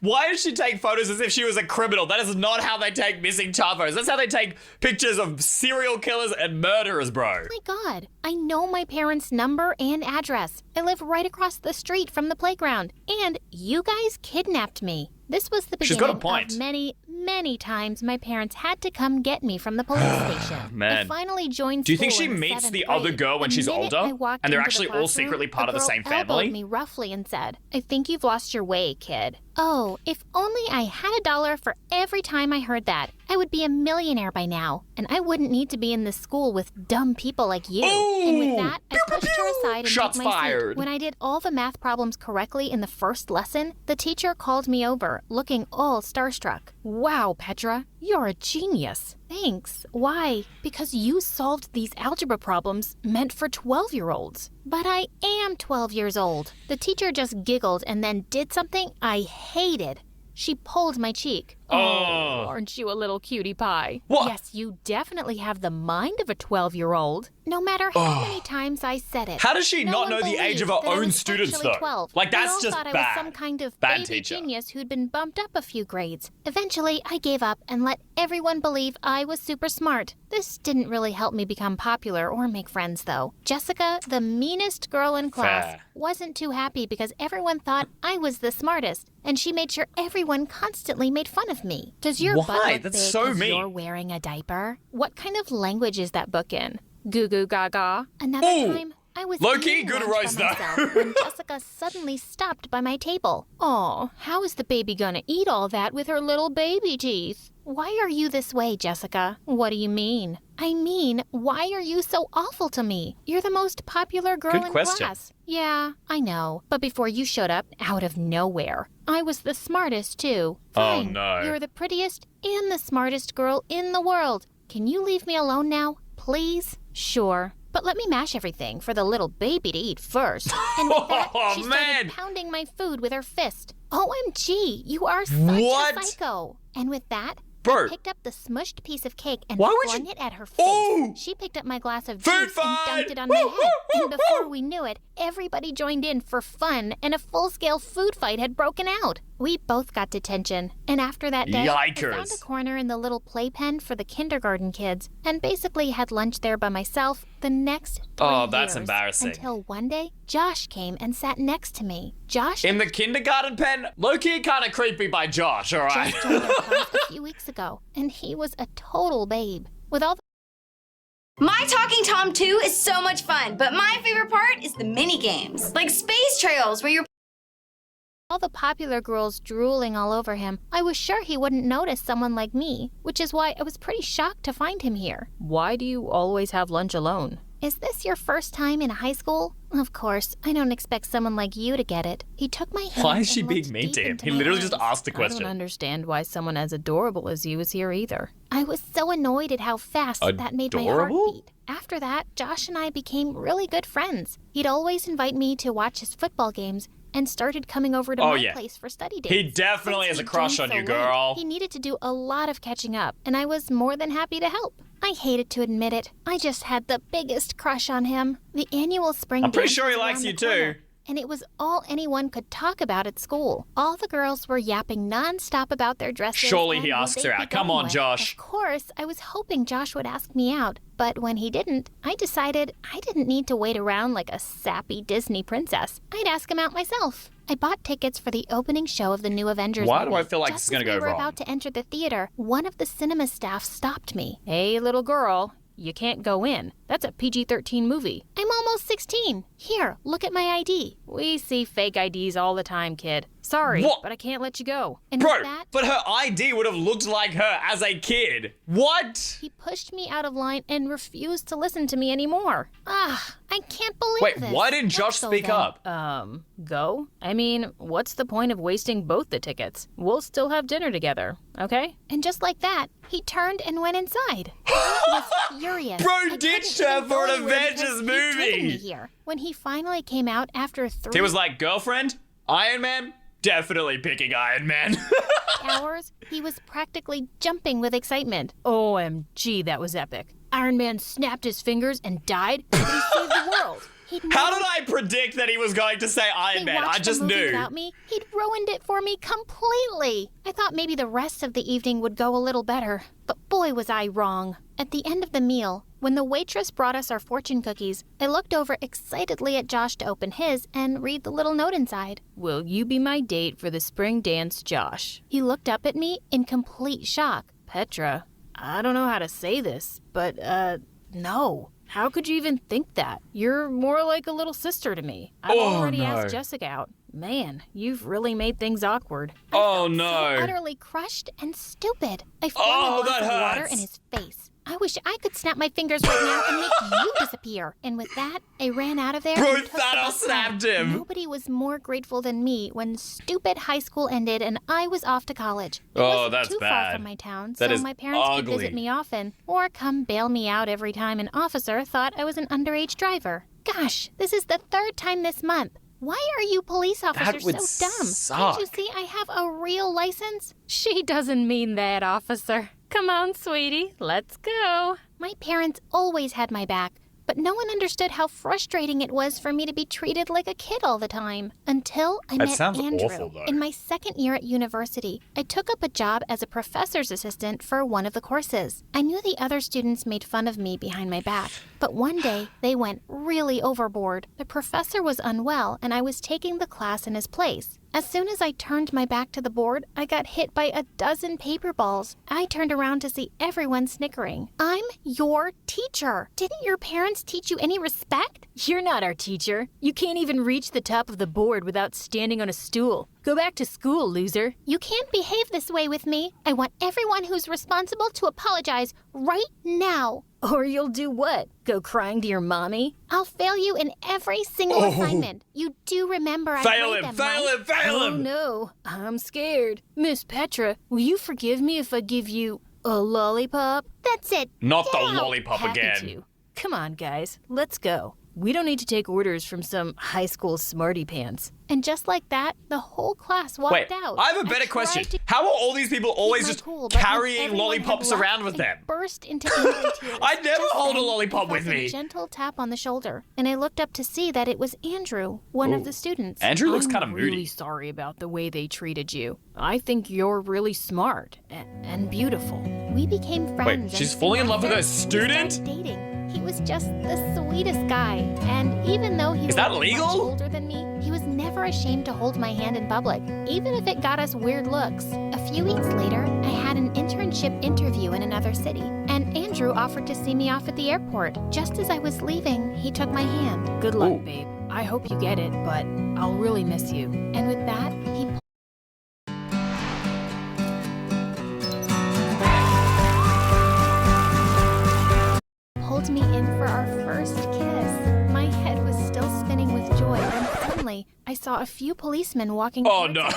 Why did she take photos as if she was a criminal? That is not how they take missing child photos. That's how they take pictures of serial killers and murderers, bro. my God, I know my parents' number and address. I live right across the street from the playground. And you guys kidnapped me. This was the She's got a beginning point. of many times my parents had to come get me from the police station. Man. I finally joined Do you think school she in meets 7th the other grade. girl when The she's minute older? I walked And they're into the actually all classroom, secretly part a of the girl same elbowed family? me roughly and said, "I think you've lost your way, kid." Oh, if only I had $1 for every time I heard that. I would be a millionaire by now, and I wouldn't need to be in this school with dumb people like you. And with that, I pushed her aside and Shots took my fired. seat. When I did all the math problems correctly in the first lesson, the teacher called me over, looking all starstruck. "Wow, Petra, you're a genius." "Thanks. Why?" "Because you solved these algebra problems meant for 12-year-olds. "But I am 12 years old." The teacher just giggled and then did something I hated. She pulled my cheek. Oh. Aren't you a little cutie pie? What? Yes, you definitely have the mind of a 12-year-old. No matter how many times I said it. How does she no not one know the age of believed her that I own was students, actually though? 12. Like, that's They all just thought I bad. was some kind of Bad baby teacher. genius who'd been bumped up a few grades. Eventually, I gave up and let everyone believe I was super smart. This didn't really help me become popular or make friends, though. Jessica, the meanest girl in class, Fair. wasn't too happy because everyone thought I was the smartest, and she made sure everyone constantly made fun of me. Does your Why? butt look That's big so 'cause mean. you're wearing a diaper? What kind of language is that book in? Goo goo gaga. Another Ooh. time, I was Low-key, eating good lunch by roast, though. myself when Jessica suddenly stopped by my table. "Aw, how is the baby gonna eat all that with her little baby teeth?" "Why are you this way, Jessica?" "What do you mean?" "I mean, why are you so awful to me? You're the most popular girl Good in question. class." "Yeah, I know. But before you showed up, out of nowhere, I was the smartest, too." Oh, "Fine. no. You're the prettiest and the smartest girl in the world. Can you leave me alone now, please?" "Sure. But let me mash everything for the little baby to eat first." And with that, Oh, she man. started pounding my food with her fist. OMG, you are such What? a psycho. And with that, Bro. I picked up the smushed piece of cake and Why would flung you- it at her face. Oh! She picked up my glass of Food juice and fight! dunked it on Woo, my woo, head. woo, And before woo! we knew it, everybody joined in for fun and a full-scale food fight had broken out. We both got detention. And after that day, I found Yikers. a corner in the little playpen for the kindergarten kids and basically had lunch there by myself the next 3 Oh, that's years, embarrassing. Until one day, Josh came and sat next to me. Josh In the kindergarten pen? Low-key kind of creepy by Josh, alright? just joined our class a few weeks ago, and he was a total babe. With all the My Talking Tom 2 is so much fun, but my favorite part is the mini games, like Space Trails, where you're all the popular girls drooling all over him, I was sure he wouldn't notice someone like me, which is why I was pretty shocked to find him here. "Why do you always have lunch alone?" "Is this your first time in high school?" "Of course, I don't expect someone like you to get it." He took my hand. Why is she and being looked mean deep to him? into He my literally just eyes. asked the I question. don't understand why someone as adorable as you is here either. I was so annoyed at how fast that made my heart Adorable? beat. After that, Josh and I became really good friends. He'd always invite me to watch his football games and started coming over to Oh, my yeah. place for study days. He definitely Since has a he crush joined on you, so late, girl. He needed to do a lot of catching up, and I was more than happy to help. I hated to admit it. I just had the biggest crush on him. The annual spring I'm pretty dance sure he was likes around you the corner, too. and it was all anyone could talk about at school. All the girls were yapping nonstop about their dresses. Surely he and who asks they'd her be out. Come going on, with. Josh. Of course, I was hoping Josh would ask me out, but when he didn't, I decided I didn't need to wait around like a sappy Disney princess. I'd ask him out myself. I bought tickets for the opening show of the new Avengers Why do movie. I feel like Just this is gonna as we go were wrong? about to enter the theater, one of the cinema staff stopped me. "Hey, little girl, you can't go in. That's a PG-13 movie." "I'm almost 16. Here, look at my ID." "We see fake IDs all the time, kid. Sorry, What? but I can't let you go." And Bro, with that, but her ID would have looked like her as a kid. What? he pushed me out of line and refused to listen to me anymore. I can't believe Wait, this. why didn't Look, Josh so speak then- up? Go? I mean, what's the point of wasting both the tickets? We'll still have dinner together, okay? And just like that, he turned and went inside. I was furious. Bro I ditched couldn't her even for go an anywhere Avengers because he'd driven me movie. here. When he finally came out after 3 He was like, girlfriend? Iron Man? Definitely picking Iron Man. hours, he was practically jumping with excitement. OMG, that was epic. Iron Man snapped his fingers and died, but he saved the world. How did I predict that he was going to say Iron Man? I just knew. Without me, he'd ruined it for me completely. I thought maybe the rest of the evening would go a little better, but boy was I wrong. At the end of the meal, when the waitress brought us our fortune cookies, I looked over excitedly at Josh to open his and read the little note inside. Will you be my date for the spring dance, Josh? He looked up at me in complete shock. Petra, I don't know how to say this, but, no. How could you even think that? You're more like a little sister to me. I've already asked Jessica out. Man, you've really made things awkward. I felt so utterly crushed and stupid. I flung a glass of water in his face. I wish I could snap my fingers right now and make you disappear. And with that, I ran out of there. Bro, Thanos snapped him. Nobody was more grateful than me when stupid high school ended and I was off to college. It Oh, wasn't that's too bad. far from my town, That so is my parents could ugly. visit me often or come bail me out every time an officer thought I was an underage driver. Gosh, this is the third time this month. Why are you police officers would so dumb? suck. Can't you see I have a real license? She doesn't mean that, officer. Come on, sweetie, let's go. My parents always had my back, but no one understood how frustrating it was for me to be treated like a kid all the time. Until I met sounds Andrew. awful, though. In my second year at university, I took up a job as a professor's assistant for one of the courses. I knew the other students made fun of me behind my back, but one day they went really overboard. The professor was unwell, and I was taking the class in his place. As soon as I turned my back to the board, I got hit by a dozen paper balls. I turned around to see everyone snickering. I'm your teacher. Didn't your parents teach you any respect? You're not our teacher. You can't even reach the top of the board without standing on a stool. Go back to school, loser. You can't behave this way with me. I want everyone who's responsible to apologize right now. Or you'll do what? Go crying to your mommy? I'll fail you in every single assignment. You do remember I Fail grade him, them, fail right? him, fail Oh him. no, I'm scared. Miss Petra, will you forgive me if I give you a lollipop? That's it. Not the Get out. lollipop Happy again. to. Come on, guys, let's go. We don't need to take orders from some high school smarty pants. And just like that, the whole class walked Wait, out. I have a better question. How are all these people always just carrying lollipops around with them? Burst into angry tears. I'd never Just hold a then, lollipop I with felt a me. gentle tap on the shoulder, and I looked up to see that it was Andrew, one of the students. Andrew looks kind of I'm moody. really sorry about the way they treated you. I think you're really smart and beautiful. We became friends. she's and falling in love with her we started student? dating. He was just the sweetest guy, and even though he Is was that much legal? older than me, he was never ashamed to hold my hand in public, even if it got us weird looks. A few weeks later, I had an internship interview in another city, and Andrew offered to see me off at the airport. Just as I was leaving, he took my hand. Good luck, babe. I hope you get it, but I'll really miss you. And with that, he pulled me in for our first kiss. My head was still spinning with joy when suddenly I saw a few policemen walking Oh, towards no. us.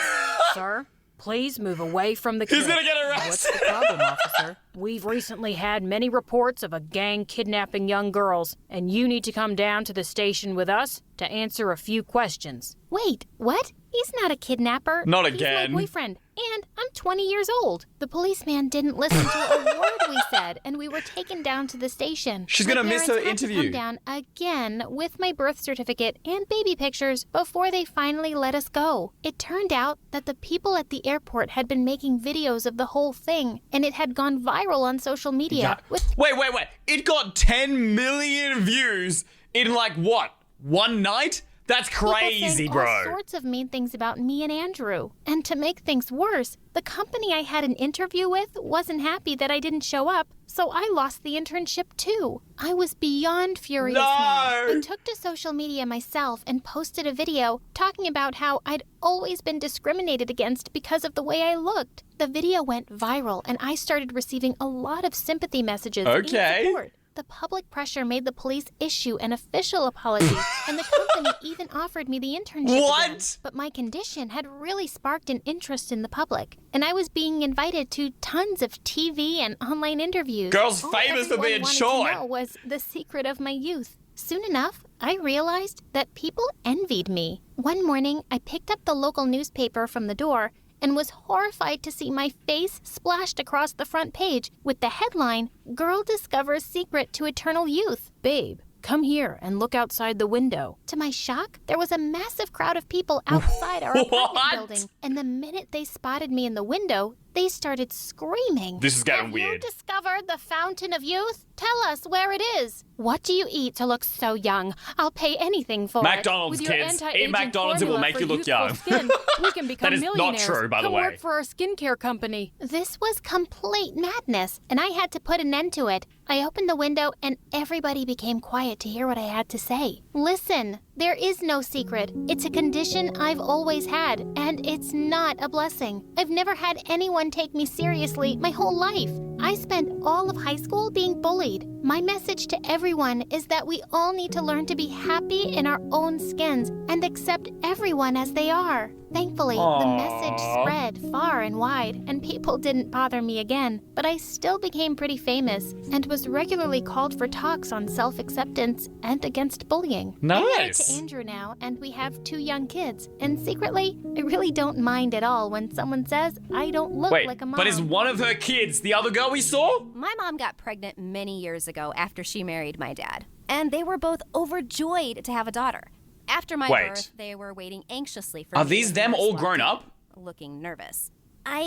Sir, please move away from the kid. He's gonna get arrested. What's the problem, officer? We've recently had many reports of a gang kidnapping young girls, and you need to come down to the station with us to answer a few questions. Wait, what? He's not a kidnapper. Not He's again. my boyfriend, and I'm 20 years old. The policeman didn't listen to a word we said, and we were taken down to the station. She's My gonna miss her parents had to interview. come down again with my birth certificate and baby pictures before they finally let us go. It turned out that the people at the airport had been making videos of the whole thing, and it had gone viral on social media. With Wait. It got 10 million views in like what? One night? That's people crazy, saying bro. all sorts of mean things about me and Andrew. And to make things worse, the company I had an interview with wasn't happy that I didn't show up, so I lost the internship too. I was beyond furious now. I took to social media myself and posted a video talking about how I'd always been discriminated against because of the way I looked. The video went viral, and I started receiving a lot of sympathy messages Okay. and support. The public pressure made the police issue an official apology, and the company even offered me the internship What? again. But my condition had really sparked an interest in the public, and I was being invited to tons of TV and online interviews. Girls All famous for everyone being wanted short. to know was the secret of my youth. Soon enough, I realized that people envied me. One morning, I picked up the local newspaper from the door and was horrified to see my face splashed across the front page with the headline, "Girl Discovers Secret to Eternal Youth." Babe, come here and look outside the window. To my shock, there was a massive crowd of people outside our apartment What? building. And the minute they spotted me in the window, they started screaming. This is getting Have weird. you discovered the fountain of youth? Tell us where it is. What do you eat to look so young? I'll pay anything for McDonald's, With your kids. Eat anti-aging McDonald's, it will formula make for you look youthful young. Skin, we can become That is not millionaires. true, by the Come way. work for our skincare company. This was complete madness, and I had to put an end to it. I opened the window, and everybody became quiet to hear what I had to say. Listen, there is no secret. It's a condition I've always had, and it's not a blessing. I've never had anyone take me seriously my whole life. I spent all of high school being bullied. My message to everyone is that we all need to learn to be happy in our own skins and accept everyone as they are. Thankfully, the message spread far and wide, and people didn't bother me again. But I still became pretty famous and was regularly called for talks on self-acceptance and against bullying. I'm married Nice. to Andrew now, and we have 2 young kids. And secretly, I really don't mind at all when someone says I don't look Wait, like a mom. but is one of her kids the other girl we saw? My mom got pregnant many years ago after she married my dad, and they were both overjoyed to have a daughter. After my Wait. birth, they were waiting anxiously for Are me these in them nurse all walked grown in, up? looking nervous.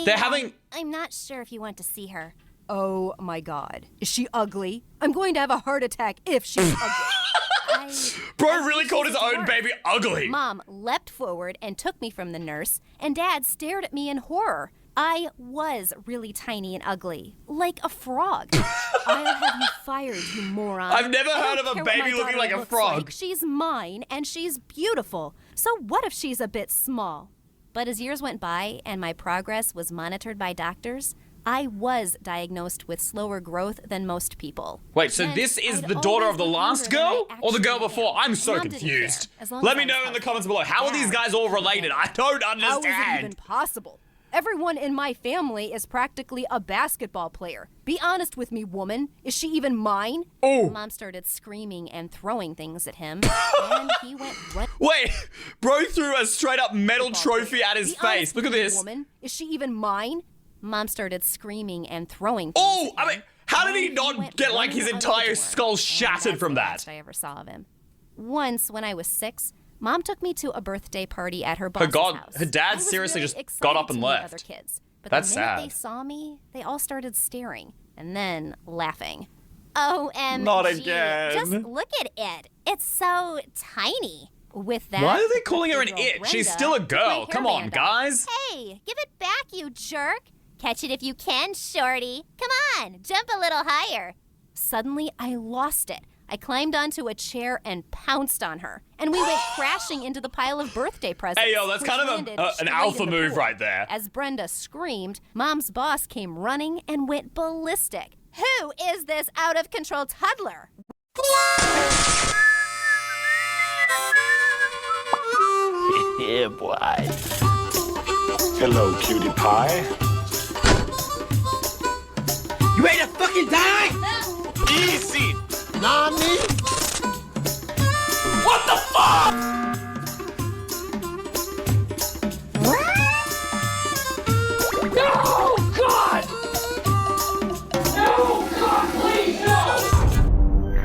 They're having- I'm not sure if you want to see her. Oh my god. Is she ugly? I'm going to have a heart attack if she's ugly. Bro really called his own baby ugly. Mom leapt forward and took me from the nurse, and Dad stared at me in horror. I was really tiny and ugly, like a frog. I'll have you fired, you moron. I've never I heard don't of a care what baby my looking daughter like a looks frog. She's mine, and she's beautiful. So what if she's a bit small? But as years went by and my progress was monitored by doctors, I was diagnosed with slower growth than most people. Wait, so And this is I'd the daughter always of the look last younger than girl? I Or the girl actually before? am. I'm so Mom didn't confused. care, as long Let as me I know was in the healthy. comments below. How are these guys all related? I don't How is it even understand. possible? Everyone in my family is practically a basketball player. Be honest with me, woman. Is she even mine? Oh. Mom started screaming and throwing things at him, and he went right. Wait, bro threw a straight up metal trophy at his Be face. honest Look at with me, this. Woman, is she even mine? Mom started screaming and throwing things Oh, at I him, mean, how did he and not went get like his running under the entire door. skull And shattered that's from the that? last I ever saw of him. Once, when I was 6, Mom took me to a birthday party at her Her boss's god, house. her dad I was seriously really just excited got up and to meet left. Other kids, but That's the minute sad. they saw me, they all started staring and then laughing. OMG. Not again. Just look at it. It's so tiny. With that, Why are they calling her an birthday girl it? She's Brenda still a took girl. my Come on, hairband off. guys. Hey, give it back, you jerk. Catch it if you can, shorty. Come on, jump a little higher. Suddenly, I lost it. I climbed onto a chair and pounced on her, and we went crashing into the pile of birthday presents. Hey, yo, that's which kind of landed an straight alpha in the move pool. right there. As Brenda screamed, Mom's boss came running and went ballistic. Who is this out of control toddler? Yeah, boy. Hello, cutie pie. You ready to fucking die? Easy. Nani? What the fuck? No, God! No, God, please, no!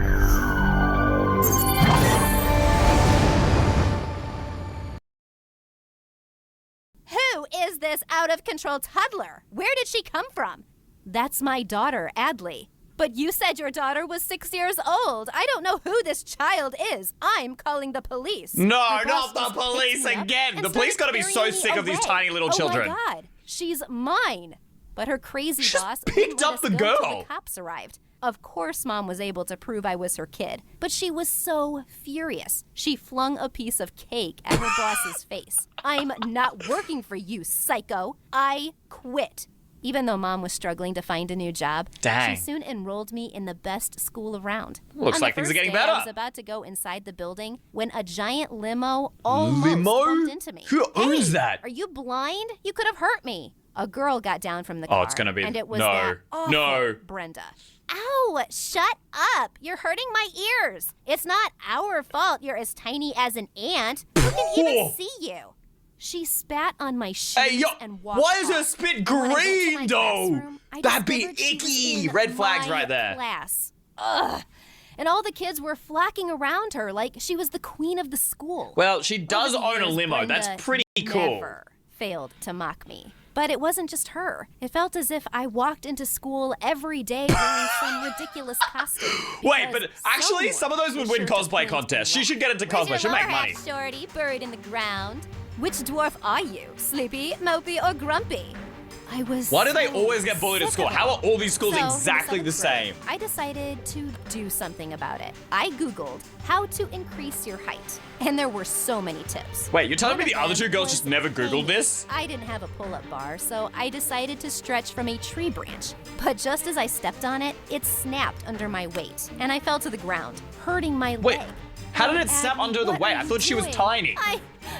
Who is this out of control toddler? Where did she come from? That's my daughter, Adley. But you said your daughter was 6 years old. I don't know who this child is. I'm calling the police. No, My not boss the just picked police me up again. and The police started gotta be so carrying me sick of these away. tiny little children. Oh my God, she's mine. But her crazy She just boss picked wouldn't let up us the go till girl. The cops arrived. Of course, Mom was able to prove I was her kid, but she was so furious. She flung a piece of cake at her boss's face. I'm not working for you, psycho. I quit. Even though Mom was struggling to find a new job, Dang. she soon enrolled me in the best school around. Looks On the like things are first getting day, better. I was about to go inside the building when a giant limo almost Limo? bumped into me. Who owns Hey, that? Are you blind? You could have hurt me. A girl got down from the car. Oh, it's gonna be- and it was no, that awful no. Brenda. Ow! Shut up! You're hurting my ears. It's not our fault you're as tiny as an ant. Who can even see you? She spat on my shoes Hey, yo, and walked why is her off. spit And when I went to green, my though? classroom, I That'd be discovered she was icky. in Red flags my right there. Class. Ugh. and all the kids were flocking around her like she was the queen of the school. Well, she does Over the own a years, limo. That's Brenda pretty cool. Never failed to mock me. But it wasn't just her. It felt as if I walked into school every day wearing some ridiculous costume. Wait, but because actually, some of those would win was sure to cosplay point contests. to She should get into Where's cosplay. your She'll make lower money. half, shorty, buried in the ground? Which dwarf are you? Sleepy, mopey, or grumpy? I was Why do they so always get bullied at sick school? of How it. are all these schools So, in exactly the 7th grade, same? I decided to do something about it. I Googled how to increase your height, and there were so many tips. Wait, you're telling me One the of other them two girls was just never Googled hanging. this? I didn't have a pull-up bar, so I decided to stretch from a tree branch. But just as I stepped on it, it snapped under my weight, and I fell to the ground, hurting my Wait, leg. how did it Abby, snap under the what weight? are I you thought she was doing? tiny.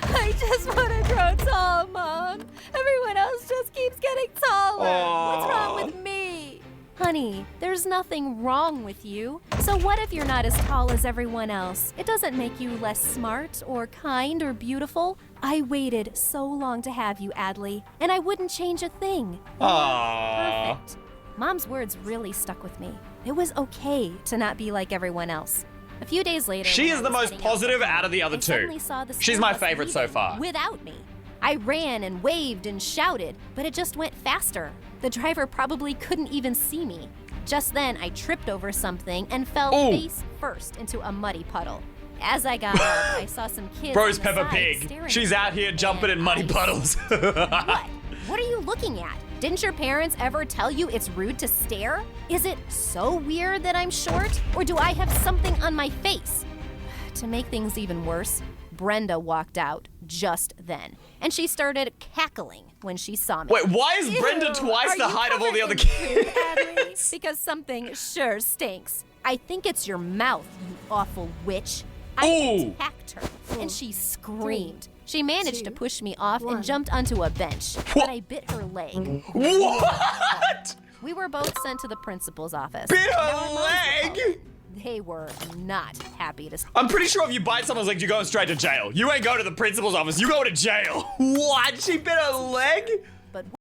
I just want to grow tall, Mom. Everyone else just keeps getting taller. What's wrong with me? Honey, there's nothing wrong with you. So what if you're not as tall as everyone else? It doesn't make you less smart or kind or beautiful. I waited so long to have you, Adley, and I wouldn't change a thing. Aww. Perfect. Mom's words really stuck with me. It was okay to not be like everyone else. A few days later, She when is I the was most heading out positive for out of the home, other I two. suddenly saw the She's school my bus favorite so leaving far. Without me. I ran and waved and shouted, but it just went faster. The driver probably couldn't even see me. Just then, I tripped over something and fell Ooh. face first into a muddy puddle. As I got up, I saw some kids Bro's on the Peppa side Pig. staring She's at out me, here jumping in and muddy I puddles. what? What are you looking at? Didn't your parents ever tell you it's rude to stare? Is it so weird that I'm short? Or do I have something on my face? To make things even worse, Brenda walked out just then. And she started cackling when she saw me. Wait, why is Brenda twice Are the you height of all the covered other in food, Adley? kids? Because something sure stinks. I think it's your mouth, you awful witch. I Ooh. attacked her, and she screamed. She managed to 2, push me off 1. and jumped onto a bench, but I bit her leg. What? We were both sent to the principal's office. Bit Our her moms were leg? called. They were not happy to. I'm pretty sure if you bite someone's leg, you're going straight to jail. You ain't going to the principal's office, you go to jail. What? She bit her leg? But